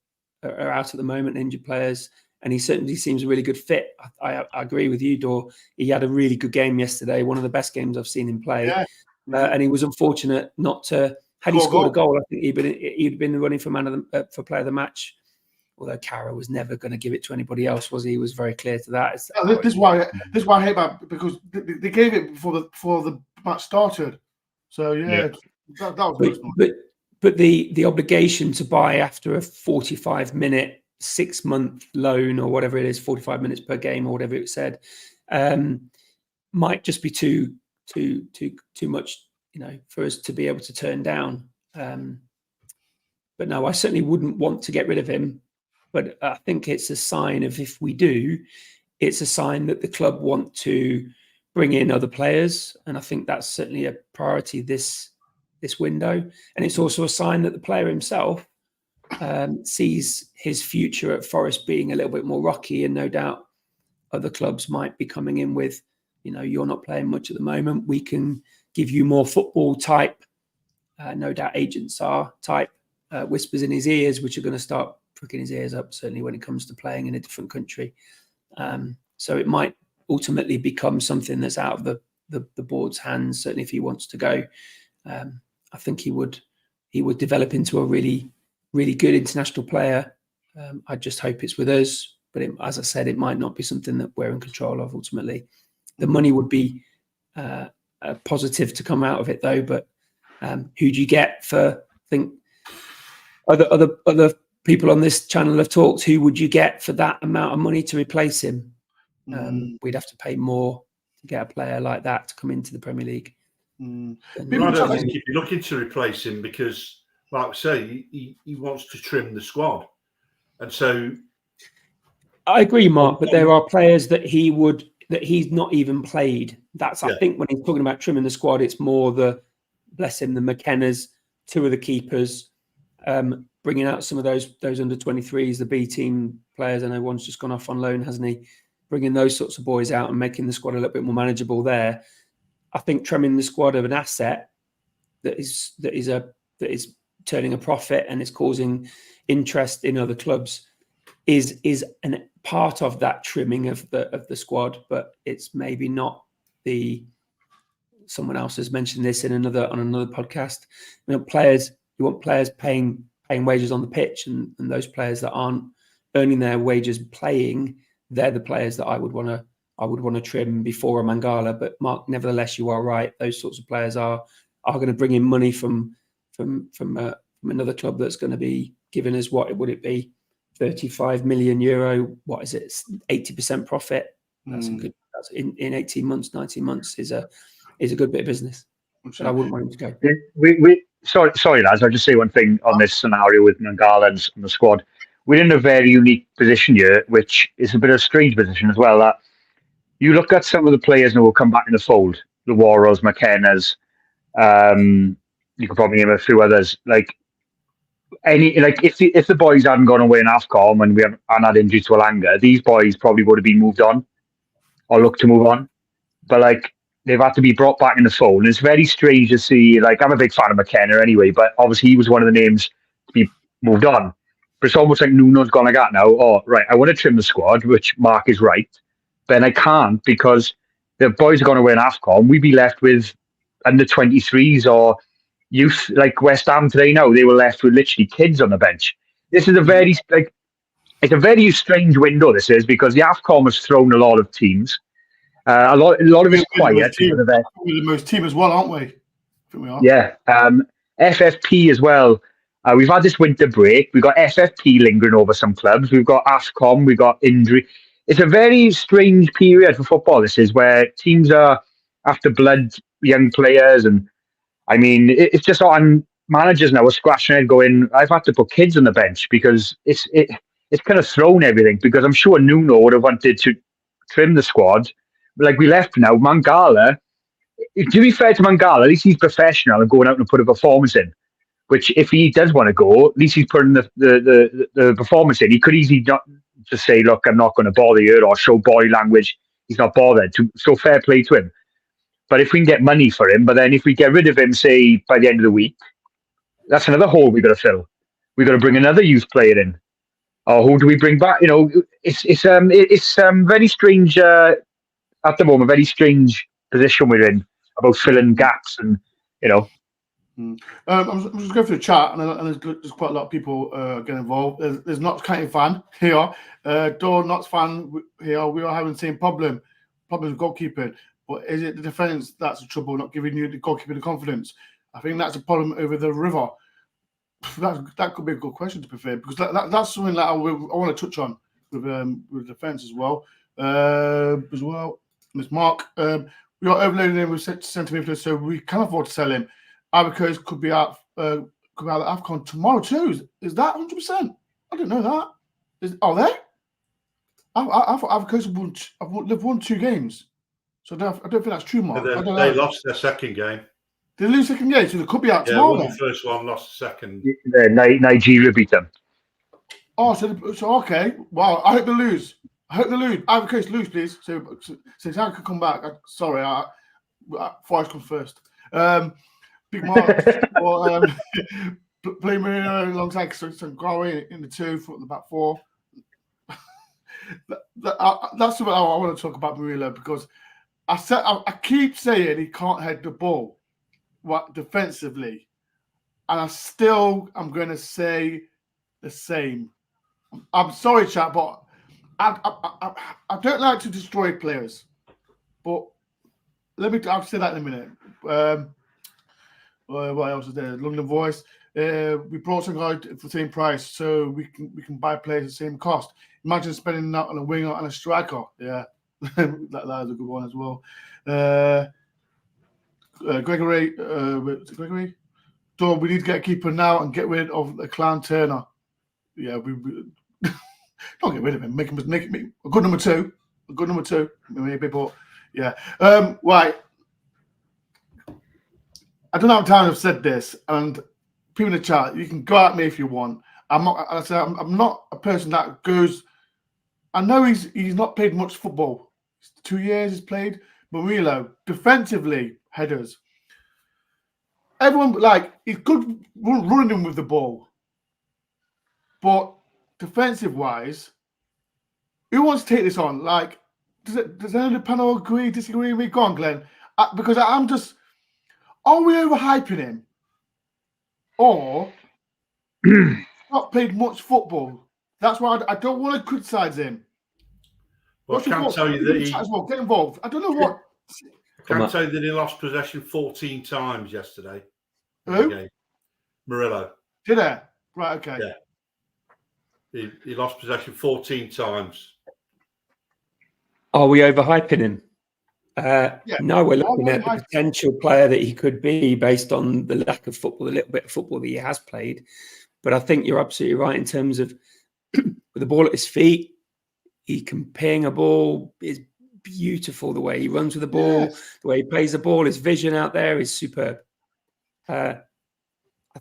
are out at the moment, injured players, and he certainly seems a really good fit. I agree with you, Dore. He had a really good game yesterday, one of the best games I've seen him play. And he was unfortunate not to. Had he scored a goal, I think he'd been running for for player of the match. Although Cara was never going to give it to anybody else, was he? He was very clear to that. This is why I hate that, because they gave it before the match started. So that was but the obligation to buy after a 45-minute 6-month loan or whatever it is, 45 minutes per game or whatever it said, might just be too much, for us to be able to turn down. But no, I certainly wouldn't want to get rid of him. But I think it's a sign of, if we do, it's a sign that the club want to bring in other players. And I think that's certainly a priority this window. And it's also a sign that the player himself sees his future at Forest being a little bit more rocky. And no doubt other clubs might be coming in with, you're not playing much at the moment. We can give you more football type, no doubt agents are type whispers in his ears, which are going to start pricking his ears up, certainly when it comes to playing in a different country. So it might ultimately become something that's out of the board's hands, certainly if he wants to go. I think he would develop into a really, really good international player. I just hope it's with us. But as I said, it might not be something that we're in control of ultimately. The money would be a positive to come out of it, though. But who do you get for? I think other people on this channel have talked. Who would you get for that amount of money to replace him? We'd have to pay more to get a player like that to come into the Premier League. I don't think you'd be looking to replace him because, like we say, he wants to trim the squad, and so. I agree, Mark, but there are players that he's not even played. That's I think when he's talking about trimming the squad, it's more bless him, the McKennas, two of the keepers, bringing out some of those under 23s, the B team players. I know one's just gone off on loan, hasn't he? Bringing those sorts of boys out and making the squad a little bit more manageable there. I think trimming the squad of an asset that is turning a profit and is causing interest in other clubs is an part of that trimming of the squad, but it's maybe not someone else has mentioned this on another podcast. You want players paying wages on the pitch, and those players that aren't earning their wages playing, they're the players that I would want to trim before a Mangala. But Mark, nevertheless, you are right. Those sorts of players are going to bring in money from another club that's going to be giving us what would it be? 35 million euro. What is it? 80% profit. That's a good. That's in 18 months, 19 months is a good bit of business. But I wouldn't want him to go. Sorry, lads. I'll just say one thing on this scenario with Mangala and the squad. We're in a very unique position here, which is a bit of a strange position as well. That you look at some of the players who will come back in the fold, the Warros, McKennas. You could probably name a few others. If the boys hadn't gone away in AFCON and we hadn't had injuries to Alanga, these boys probably would have been moved on or looked to move on. But they've had to be brought back in the fold. And it's very strange to see. I'm a big fan of McKenna anyway, but obviously he was one of the names to be moved on. But it's almost like Nuno's gone like that now. Oh, right, I want to trim the squad, which Mark is right. Then I can't because the boys are going away in AFCON. We'd be left with under 23s or youth, like West Ham today now. They were left with literally kids on the bench. This is a very strange window, this is, because the AFCON has thrown a lot of teams. A lot of it's quiet. We're the most team as well, aren't we? I think we are. Yeah. FFP as well. We've had this winter break. We've got FFP lingering over some clubs. We've got AFCON. We've got injury. It's a very strange period for football, this is, where teams are after blood young players. And, I mean, it's just on managers now are scratching their head going, I've had to put kids on the bench because it's kind of thrown everything. Because I'm sure Nuno would have wanted to trim the squad. Like we left now, Mangala, to be fair to Mangala, at least he's professional and going out and put a performance in. Which, if he does want to go, at least he's putting the performance in. He could easily not just say, look, I'm not going to bother you, or show body language. He's not bothered. So fair play to him. But if we can get money for him, but then if we get rid of him, say, by the end of the week, that's another hole we've got to fill. We've got to bring another youth player in. Or who do we bring back? You know, it's very strange at the moment, very strange position we're in about filling gaps and, you know. I'm just going through the chat, and there's quite a lot of people getting involved. There's Notts County fan here, Notts fan here. We are having the same problems with goalkeeping, but is it the defence that's the trouble, not giving you the goalkeeper the confidence? I think that's a problem over the river. That could be a good question to be fair, because that's something that I want to touch on with defence as well. Ms. Mark, we are overloading him with centimetres, so we can afford to sell him. Ivory could be out of AFCON tomorrow too. Is that 100%? I didn't know that. Are they? I thought Ivory Coast won 2 games. So I don't think that's true, Mark. They lost their second game. Did they lose the second game? So they could be out tomorrow. Won the first one, lost the second. Nigeria beat them. Oh, so okay. Wow, I hope they lose. Ivory Coast lose, please. So I could come back. Sorry, Forest comes first. Big Mark or play Marino alongside Sangawi in the 2 for the back 4. That's what I want to talk about Murillo, because I keep saying he can't head the ball defensively, and I'm going to say the same. I'm sorry, chat, but I don't like to destroy players. But I'll say that in a minute. What else is there? London Voice. We brought some guy for the same price, so we can buy players at the same cost. Imagine spending that on a winger and a striker. Yeah, that is a good one as well. Gregory. So we need to get a keeper now and get rid of the clown Turner. Yeah, we don't get rid of him. Make him a good number 2. A good number 2, maybe. But yeah, right. I don't know how many times I've said this, and people in the chat, you can go at me if you want. I'm not a person that goes. I know he's not played much football. 2 years he's played. Murillo, defensively, headers. Everyone, he's good running with the ball. But defensive-wise, who wants to take this on? Does anyone in the panel agree, disagree with me? Go on, Glenn. Because I'm just... Are we overhyping him? Or not played much football? That's why I don't want to criticise him. Well, I can tell you that he... Get involved. I don't know what... I can tell you that he lost possession 14 times yesterday. Who? Murillo. Did he? Right, okay. Yeah. He lost possession 14 times. Are we overhyping him? No, we're looking at the potential player that he could be based on the lack of football, the little bit of football that he has played. But I think you're absolutely right in terms of with the ball at his feet, he can ping a ball. Is beautiful the way he runs with the ball, the way he plays the ball. His vision out there is superb. I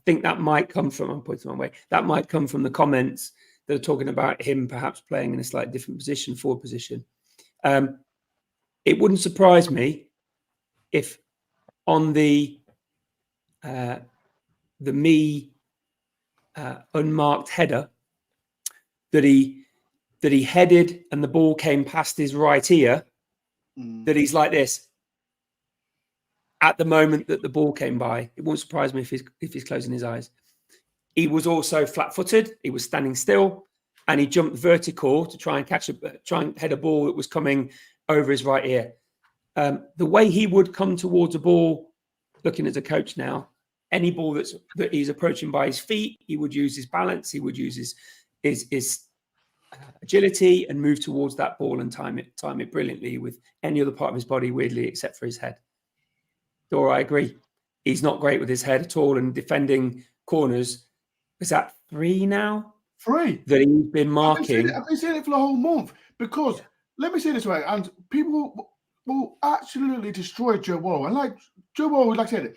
think that might come from, I'm pointing my way, that might come from the comments that are talking about him perhaps playing in a slightly different position, forward position. It wouldn't surprise me if on the unmarked header that he headed and the ball came past his right ear, that he's like this at the moment that the ball came by. It won't surprise me if he's closing his eyes. He was also flat-footed. He was standing still, and he jumped vertical to try and head a ball that was coming over his right ear. The way he would come towards a ball, looking as a coach now, any ball that he's approaching by his feet, he would use his balance, he would use his agility and move towards that ball and time it brilliantly with any other part of his body, weirdly, except for his head. Dora, I agree. He's not great with his head at all, and defending corners. Is that 3 now? 3 that he's been marking. I've been saying it for the whole month because let me say this way, and people will absolutely destroy Joe Worrell. And Joe Worrell, like I said,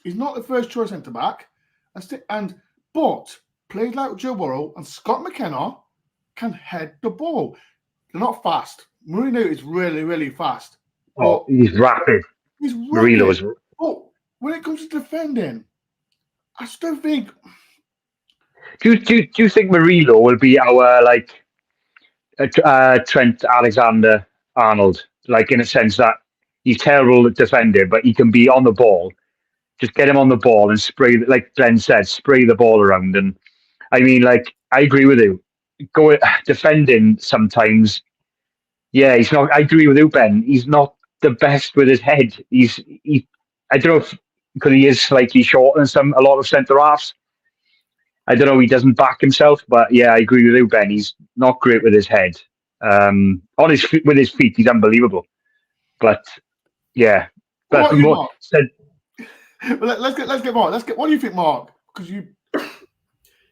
he's not the first choice centre back, but players like Joe Worrell and Scott McKenna can head the ball. They're not fast. Marino is really, really fast. Oh, he's rapid. He's rapid. Marino is. But when it comes to defending, I still think. Do you think Marino will be our Trent Alexander-Arnold? In a sense that he's terrible at defending, but he can be on the ball. Just get him on the ball and spray, like Glenn said, spray the ball around. And I mean, I agree with you. Defending sometimes. Yeah, he's not. I agree with you, Ben. He's not the best with his head. I don't know because he is slightly shorter than a lot of centre halves. I don't know. He doesn't back himself, but yeah, I agree with you, Ben. He's not great with his head. With his feet, he's unbelievable. But yeah, but Well, let's get Mark. What do you think, Mark? Because you.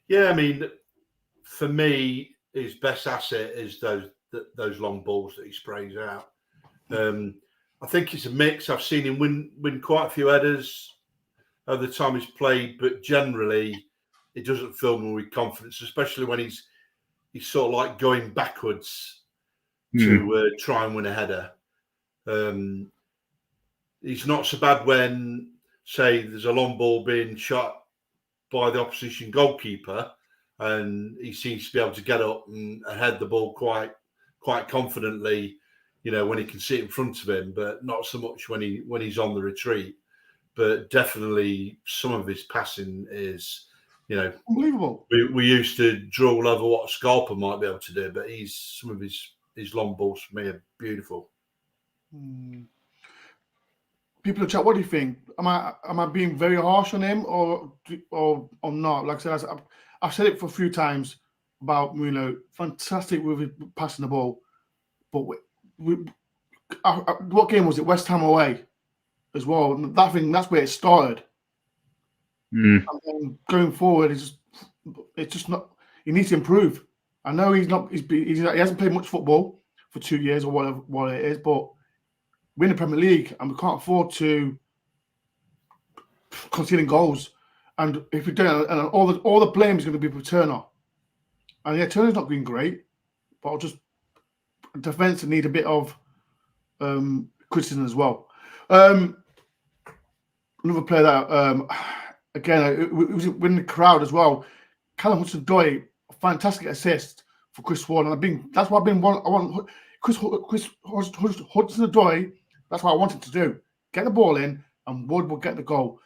Yeah, I mean, for me, his best asset is those long balls that he sprays out. I think it's a mix. I've seen him win quite a few headers over the time he's played, but generally, it doesn't fill me with confidence, especially when he's sort of going backwards to try and win a header. He's not so bad when say there's a long ball being shot by the opposition goalkeeper, and he seems to be able to get up and head the ball quite confidently, when he can see it in front of him, but not so much when he's on the retreat. But definitely some of his passing is, unbelievable. We used to drool over what a Scarpa might be able to do, but some of his long balls for me are beautiful. People in chat, what do you think? Am I being very harsh on him or not? Like I said, I've said it for a few times about Mourinho. Fantastic with passing the ball, but what game was it? West Ham away as well. That's where it started. And then going forward, it's just not. He needs to improve. I know he hasn't played much football for 2 years or whatever what it is, but we're in the Premier League and we can't afford to conceding goals. And if we don't, and all the blame is going to be for Turner. And yeah, Turner's not been great, but defense need a bit of criticism as well. Another player that again, it was in the crowd as well. Callum Hudson-Odoi, a fantastic assist for Chris Ward, and that's what I want Chris Hudson-Odoi. That's what I wanted to do: get the ball in, and Wood will get the goal.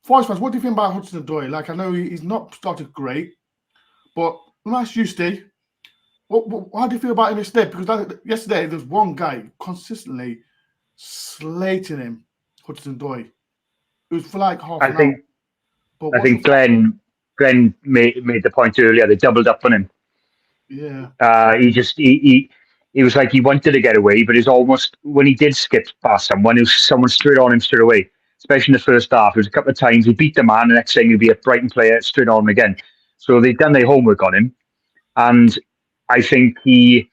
Forest fans, what do you think about Hudson-Odoi? Like, I know he's not started great, but let me ask you, Steve. How do you feel about him yesterday? Because yesterday there's one guy consistently slating him, Hudson-Odoi. It was for like half an hour. I think Glenn made the point earlier. They doubled up on him. Yeah. He was like he wanted to get away, but it's almost when he did skip past someone, it was someone straight on him straight away. Especially in the first half, there was a couple of times he beat the man. The next thing he'd be a Brighton player straight on him again. So they've done their homework on him, and I think because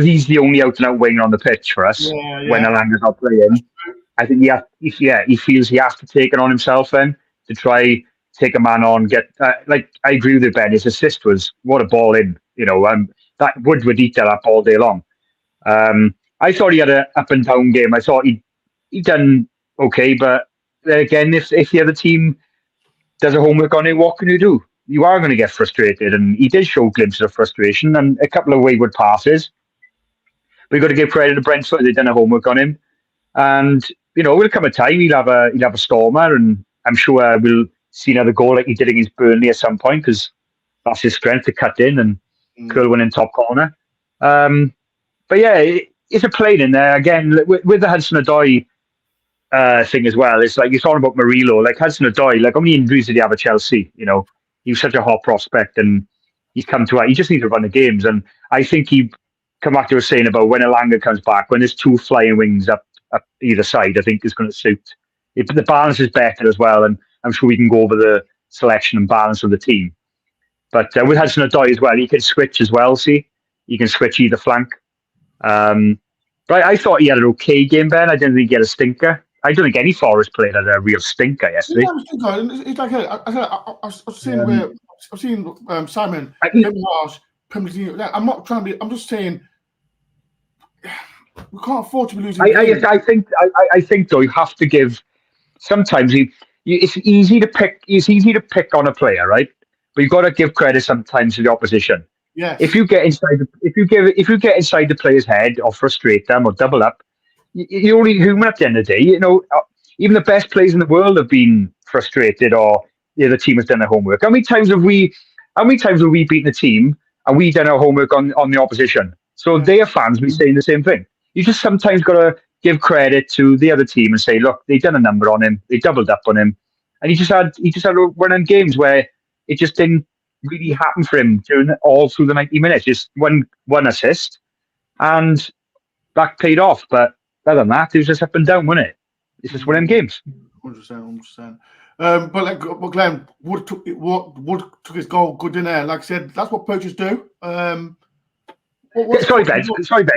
he's the only out and out winger on the pitch for us when Alanga's not playing. I think he feels he has to take it on himself then to try take a man on. I agree with you, Ben. His assist was what a ball in. That Wood would eat that up all day long. I thought he had an up and down game. I thought he done okay, but again, if the other team does a homework on it, what can you do? You are going to get frustrated, and he did show glimpses of frustration and a couple of wayward passes. We've got to give credit to Brentford; they've done a homework on him, and will come a time he'll have a stormer, and I'm sure we'll see another goal like he did against Burnley at some point because that's his strength to cut in and curl one in top corner. But yeah, it's a plane in there again with the Hudson-Odoi thing as well. It's like you're talking about Murillo, like Hudson-Odoi. Like how many injuries did he have at Chelsea? He was such a hot prospect, and he's come to. He just needs to run the games, and I think he come back to us saying about when Alanga comes back, when there's two flying wings up either side, I think is going to suit. The balance is better as well, and I'm sure we can go over the selection and balance of the team. But with Hudson-Odoi as well, he can switch as well. See, he can switch either flank. But I thought he had an okay game, Ben. I didn't think he had a stinker. I don't think any Forest player had a real stinker yesterday. It's like I've seen Simon, I'm not trying to be. I'm just saying we can't afford to be losing. I think though you have to give. Sometimes it's easy to pick. It's easy to pick on a player, right? But you've got to give credit sometimes to the opposition. Yes. If you get inside the player's head or frustrate them or double up, you're only human at the end of the day. Even the best players in the world have been frustrated or the team has done their homework. How many times have we beaten the team and we done our homework on the opposition? So their fans will be saying the same thing. You just sometimes got to give credit to the other team and say, look, they've done a number on him, they doubled up on him, and he just had a run on games where it just didn't really happen for him all through the 90 minutes. Just one assist, and that paid off. But other than that, it was just up and down, wasn't it? It's just one of them games. 100%. But Glenn, Wood took his goal good in there. Like I said, that's what poachers do. Sorry, Ben.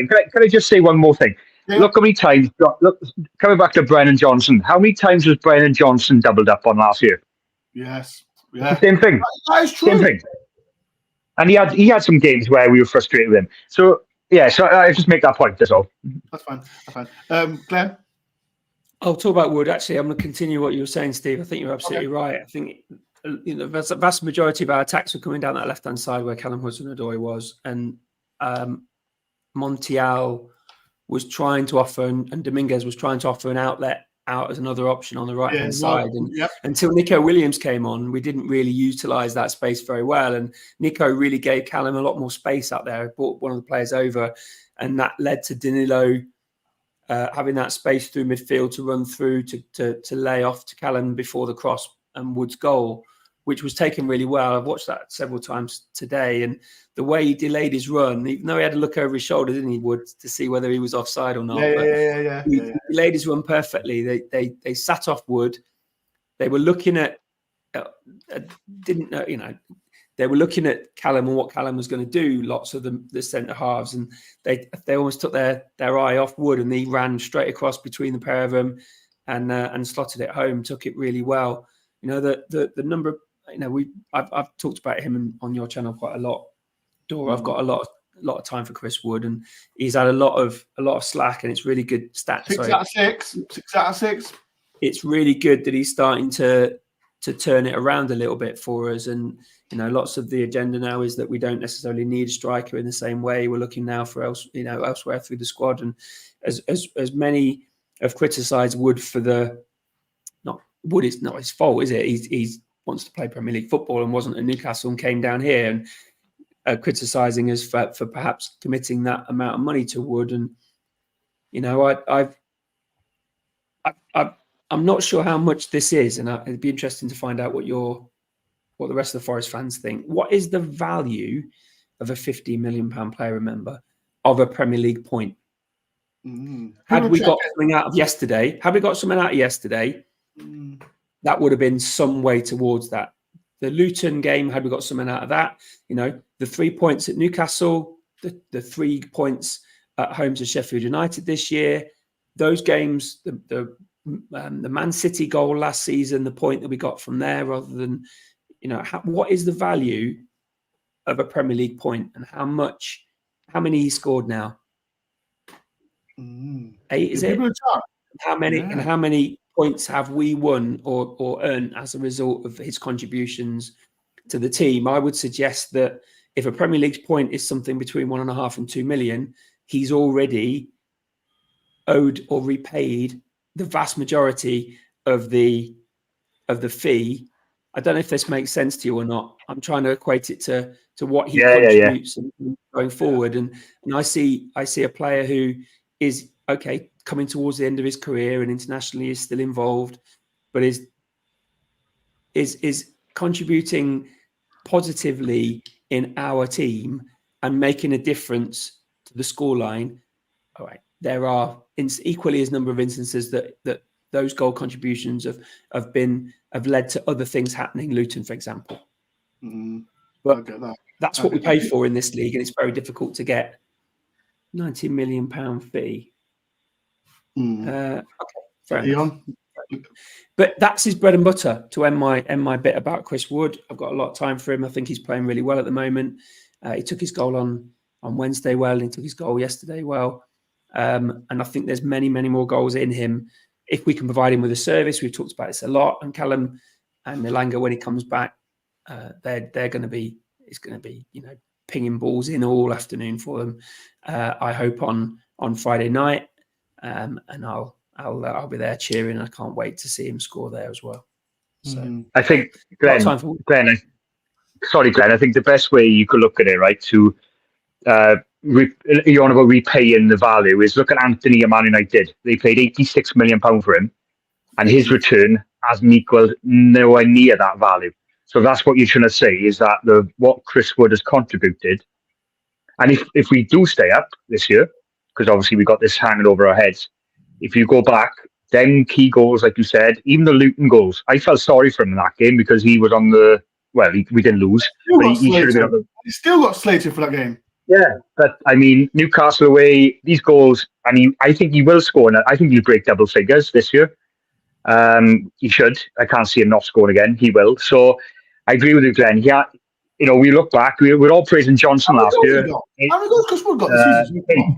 Can I just say one more thing? Yeah. Look how many times. Look, coming back to Brennan Johnson. How many times was Brennan Johnson doubled up on last year? Yes. Yeah. Same thing. That is true. Same thing. And he had some games where we were frustrated with him. So yeah. So I just make that point. That's all. That's fine. Glenn. I'll talk about Wood. Actually, I'm going to continue what you were saying, Steve. I think you're absolutely right. I think the vast majority of our attacks were coming down that left-hand side where Callum Hudson-Odoi was. And Montiel was trying to offer, and Dominguez was trying to offer an outlet out as another option on the right-hand side. And until Nico Williams came on, we didn't really utilise that space very well. And Nico really gave Callum a lot more space out there, brought one of the players over, and that led to Danilo having that space through midfield to run through to lay off to Callum before the cross and Wood's goal, which was taken really well. I've watched that several times today, and the way he delayed his run, even though he had to look over his shoulder, didn't he, Wood, to see whether he was offside or not. He delayed his run perfectly. They sat off Wood. They were looking at they were looking at Callum and what Callum was going to do. Lots of the centre halves, and they almost took their eye off Wood, and he ran straight across between the pair of them and slotted it home. Took it really well. The number of, I've talked about him on your channel quite a lot, Dora. I've got a lot of time for Chris Wood, and he's had a lot of slack, and it's really good stats. 6 out of 6. 6 out of 6. It's really good that he's starting to turn it around a little bit for us. And lots of the agenda now is that we don't necessarily need a striker in the same way. We're looking now for elsewhere through the squad, and as many have criticised Wood for Wood is not his fault, is it? He's wants to play Premier League football and wasn't at Newcastle and came down here, and criticising us for perhaps committing that amount of money to Wood. And I'm not sure how much this is, and it'd be interesting to find out what the rest of the Forest fans think. What is the value of a £50 million player, remember, of a Premier League point? Had we got something out of yesterday, that would have been some way towards that. The Luton game, had we got something out of that, the 3 points at Newcastle, the 3 points at home to Sheffield United this year, those games, the Man City goal last season, the point that we got from there, rather than, what is the value of a Premier League point, and how many he scored now? 8, is it? How many and how many points have we won or earned as a result of his contributions to the team? I would suggest that if a Premier League point is something between 1.5 and 2 million, he's already owed or repaid the vast majority of the fee. I don't know if this makes sense to you or not. I'm trying to equate it to what he contributes going forward. And I see a player who is coming towards the end of his career and internationally is still involved, but is contributing positively in our team and making a difference to the scoreline. All right, there are equally as number of instances that those goal contributions have led to other things happening. Luton, for example. But that's what we pay for in this league, and it's very difficult to get £90 million fee. Okay, fair enough. But that's his bread and butter. To end my bit about Chris Wood, I've got a lot of time for him. I think he's playing really well at the moment. He took his goal on Wednesday well, and he took his goal yesterday well. And I think there's many, many more goals in him if we can provide him with a service. We've talked about this a lot. And Callum and Milanga, when he comes back, they're going to be pinging balls in all afternoon for them. I hope on Friday night, and I'll be there cheering. I can't wait to see him score there as well. So I think Glenn, I think the best way you could look at it, right, to you're on about repaying the value, is look at Anthony and Man United. They paid £86 million for him, and his return hasn't equaled nowhere near that value. So that's what you're trying to say, is that what Chris Wood has contributed. And if we do stay up this year, because obviously we got this hanging over our heads, if you go back, then key goals, like you said, even the Luton goals, I felt sorry for him in that game because he was on the, we didn't lose. But he should have been on the... He still got slated for that game. Yeah, but I mean, Newcastle away, these goals, and I think he will score. I think he'll break double figures this year. He should. I can't see him not scoring again. He will. So I agree with you, Glenn. Yeah, we look back. We're all praising Johnson last year. How many goals Chris Wood got this season?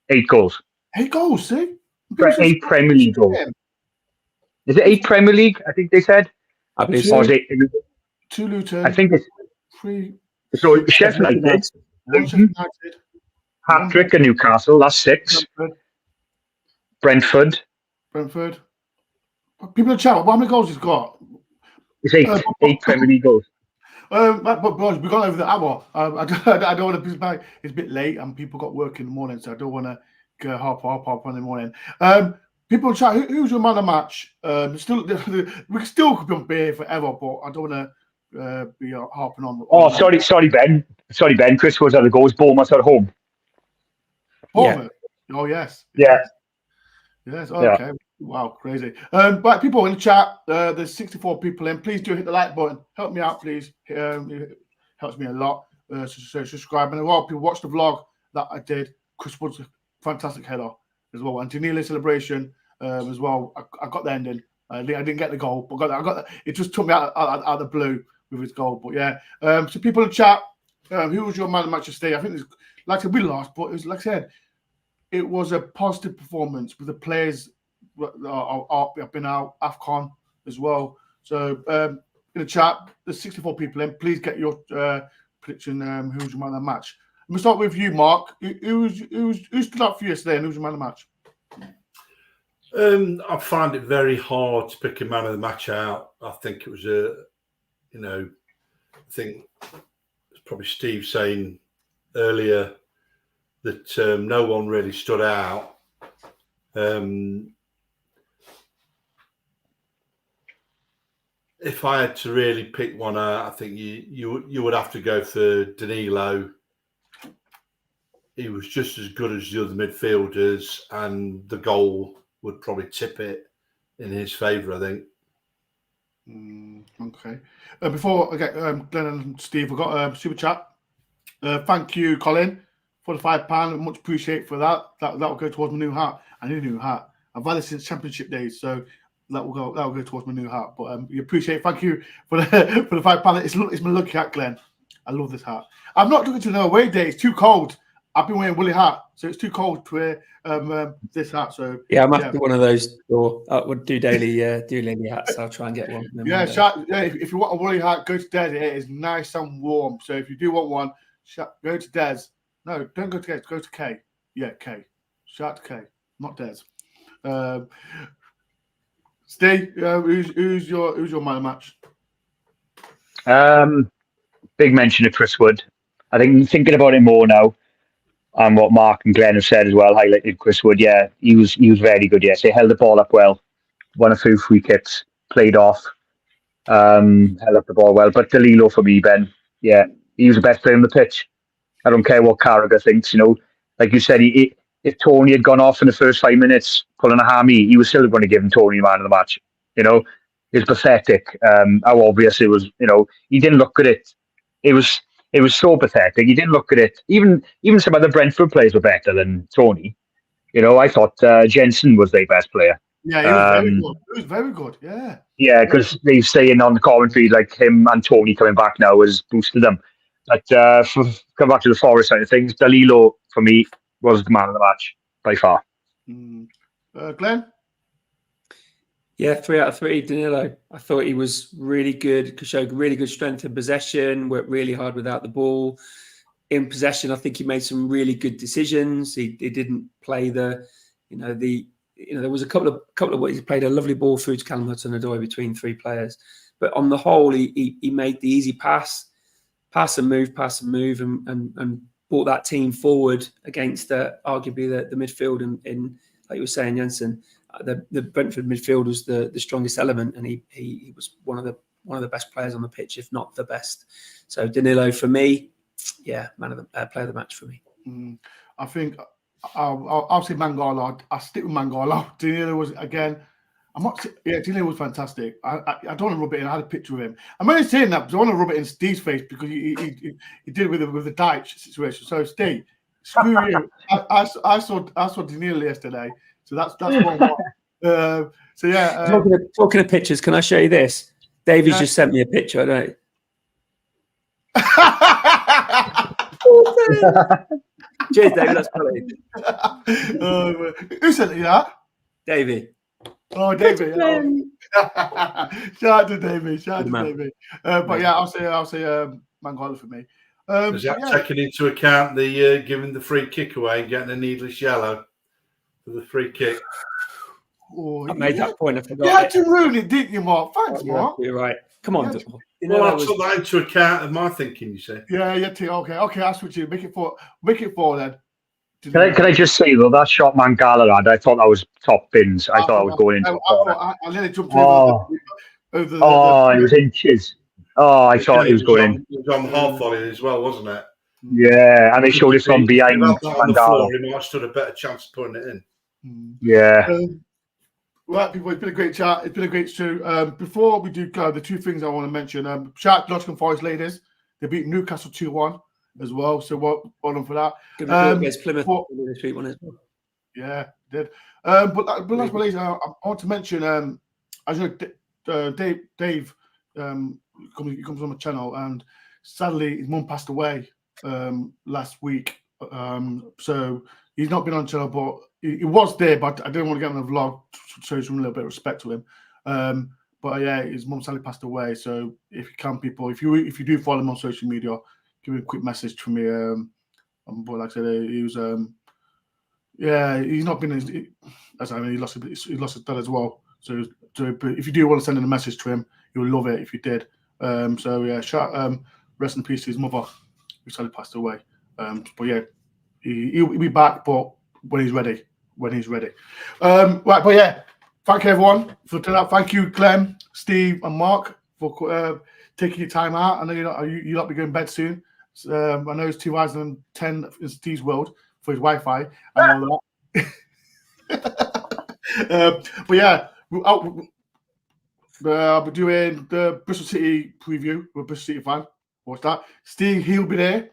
8 goals. 8 goals, see? 8 Premier League goals. Is it 8 Premier League? I think they said. I believe Two- so. Or is it? 2 Luton. I think it's 3 so. Sheffield United, 1 Sheffield United. hat trick at Newcastle. That's 6. Brentford. Brentford. People in the chat, how many goals he's got? It's 8. 8 Premier League goals. But boys, we've gone over the hour. I don't want to be back. It's a bit late and people got work in the morning, so I don't want to go hop on in the morning. People in chat, who's your man of the match? We still could be on beer forever, but I don't want to be harping on. Oh, sorry, Ben. Chris was at the goals. Bournemouth at home. Bournemouth. Yeah. Oh yes. Yeah. Yes. Okay. Yeah. Wow, crazy. But people in the chat, there's 64 people in. Please do hit the like button. Help me out, please. It helps me a lot. So subscribe. And a lot of people watch the vlog that I did. Chris Wood's a fantastic header as well. And Danilo celebration as well. I got the ending. I didn't get the goal, but I got that. It just took me out of the blue with his goal. But yeah. So people in the chat, who was your man of the match today? I think it's like I said, we lost, but it was like I said, it was a positive performance with the players. I've been out AFCON as well. So in the chat, there's 64 people in. Please get your prediction. Who's your man of the match? I'm gonna start with you, Mark. Who stood up for you yesterday, and who's your man of the match? I find it very hard to pick a man of the match out. I think it was I think it's probably Steve saying earlier that no one really stood out. If I had to really pick one out, I think you would have to go for Danilo. He was just as good as the other midfielders, and the goal would probably tip it in his favour, I think. Okay. Before I get Glenn and Steve, we've got super chat. Thank you, Colin, for the £5. Much appreciate for that. That will go towards my new hat. I need a new hat. I've had it since Championship days, so that will go towards my new hat. But we appreciate. Thank you for the £5. It's my lucky hat, Glenn. I love this hat. I'm not looking to no away day. It's too cold. I've been wearing woolly hat, so it's too cold to wear this hat. So yeah, I'm after one of those. Or I would do daily hats. I'll try and get one. If you want a woolly hat, go to Des. It is nice and warm. So if you do want one, go to Des. No, don't go to Des. Go to K. Yeah, K. Shout to K, not Des. Steve, who's your man of the match? Big mention of Chris Wood. I think thinking about it more now, and what Mark and Glenn have said as well, highlighted Chris Wood. Yeah, he was very good yesterday. Held the ball up well, won a few free kicks, played off, held up the ball well. But Danilo for me, Ben, yeah, he was the best player on the pitch. I don't care what Carragher thinks. Like you said, if Toney had gone off in the first 5 minutes pulling a hammy, he was still going to give him Toney man of the match. It's pathetic. How obvious it was. He didn't look at it. It was so pathetic. He didn't look at it. Even some other Brentford players were better than Toney. I thought Jensen was their best player. Yeah, he was very good. He was very good. Yeah. Yeah, because they're saying on the commentary like him and Toney coming back now has boosted them. But come back to the Forest side of things, Danilo for me was the man of the match by far. Glenn? Yeah, 3 out of 3. Danilo. I thought he was really good. Showed really good strength in possession. Worked really hard without the ball. In possession, I think he made some really good decisions. He didn't play there was a couple of ways he played a lovely ball through to Callum Hudson-Odoi between 3 players. But on the whole, he made the easy pass and move, and brought that team forward against arguably the midfield in like you were saying, Jensen. The Brentford midfield was the strongest element, and he was one of the best players on the pitch, if not the best. So Danilo for me, yeah, man of the player of the match for me. I think I'll say Mangala. I'll stick with Mangala. Danilo was again. Danilo was fantastic. I don't want to rub it in. I had a picture of him. I'm only saying that because I want to rub it in Steve's face because he did it with the Dyche situation. So Steve, screw you. I saw Danilo yesterday. So that's one. So yeah. Talking of pictures, can I show you this? David's just sent me a picture. I don't. Cheers, David. That's brilliant. Who sent you that? Davey. Oh, Davey. Shout out to Davey. Shout out to Good man. Davey. But yeah, I'll say Mangala for me. Is that taking into account the giving the free kick away and getting a needless yellow for the free kick? Oh, I made that point. I forgot. You had to ruin it, didn't you, Mark? Thanks, Mark. You're right. Come on. Yeah. You know, Well, I took that into account of my thinking, you see. Yeah, okay, I'll switch you. Make it four then. Can I just say though, that shot Mangala had, I thought that was top bins. I thought I was going into a corner. I nearly jumped Oh, it was inches. Oh, I thought he was going in. It was on the half volley as well, wasn't it? Yeah, and they showed it from behind on the floor, Mangala. he might have stood a better chance of putting it in. Yeah. Right, people, it's been a great chat. It's been a great show. Before we do go, the two things I want to mention. Shout out to Nottingham Forest ladies. They beat Newcastle 2-1 as well. So well done for that. Against Plymouth this week, wasn't it? Yeah, did. But last but least, I want to mention, as you know, Dave he comes on my channel, and sadly his mum passed away last week. So he's not been on the channel, but he was there, but I didn't want to get him on the vlog to show some little bit of respect to him. But yeah, his mum sadly passed away. So if you can, people, if you do follow him on social media, give him a quick message from me. But like I said, he was he's not been he lost his dad as well. So if you do want to send in a message to him, he would love it if you did. So yeah, rest in peace to his mother, who sadly passed away. But yeah, he'll be back, but when he's ready. Right, but yeah, thank you everyone for turning up. Thank you, Glenn, Steve, and Mark for taking your time out. I know you lot be going to bed soon. I know it's 2010 in Steve's world for his Wi-Fi. I know that. But yeah, I'll be doing the Bristol City preview with Bristol City fan. Watch that. Steve, he'll be there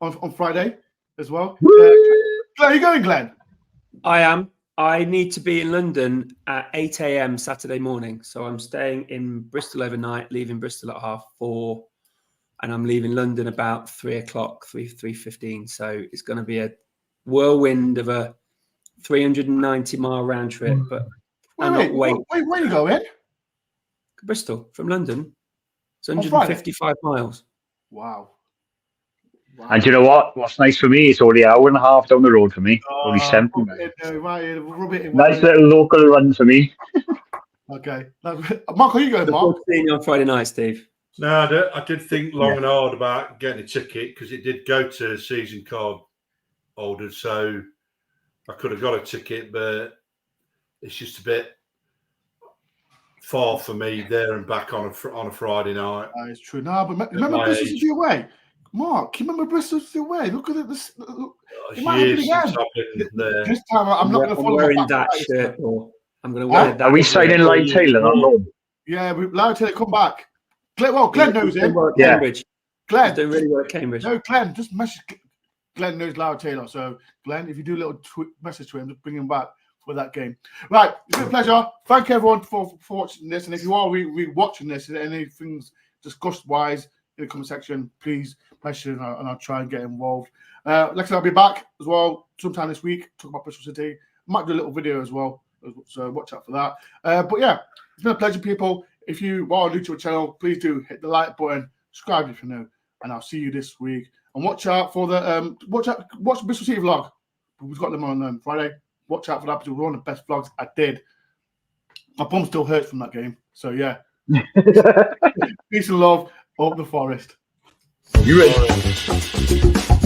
on Friday as well. Glenn, are you going, Glenn? I am. I need to be in London at 8 a.m. Saturday morning. So I'm staying in Bristol overnight, leaving Bristol at 4:30, and I'm leaving London about 3 o'clock, 3:15. So it's going to be a whirlwind of a 390-mile round trip. But where are you going? Bristol from London. It's 155 miles. Wow. And you know what? What's nice for me, it's only an hour and a half down the road for me. Only 70 minutes. Nice little local run for me. Okay. Mark, are you going, Mark? Seeing you on Friday night, Steve. No, I did think long and hard about getting a ticket because it did go to season card holders, so I could have got a ticket, but it's just a bit far for me there and back on a Friday night. That is true. No, but remember Bristol City away. Mark, you remember Bristol City away? Look at it. It might happen again. This time I'm not going to follow wearing that shirt. I'm going to wear that. Are we signing Lyle Taylor on loan? Yeah, Lyle Taylor come back. Glenn knows him. Yeah. Glenn doing really well at Cambridge. No, Glenn, just message. Glenn knows Lyle Taylor. So Glenn, if you do a little message to him, just bring him back for that game. Right, it's been a pleasure. Thank you everyone for watching this. And if you are watching this and anything's discussed wise in the comment section, please message and I'll try and get involved. Like I said, I'll be back as well sometime this week, talk about Bristol City. Might do a little video as well, so watch out for that. But yeah, it's been a pleasure, people. If you are new to our channel, please do hit the like button, subscribe if you're new, and I'll see you this week. And watch out for the watch the Bristol City vlog. We've got them on Friday. Watch out for that because we're one of the best vlogs I did. My bum still hurts from that game. So yeah. Peace and love. Up the Forest. You ready?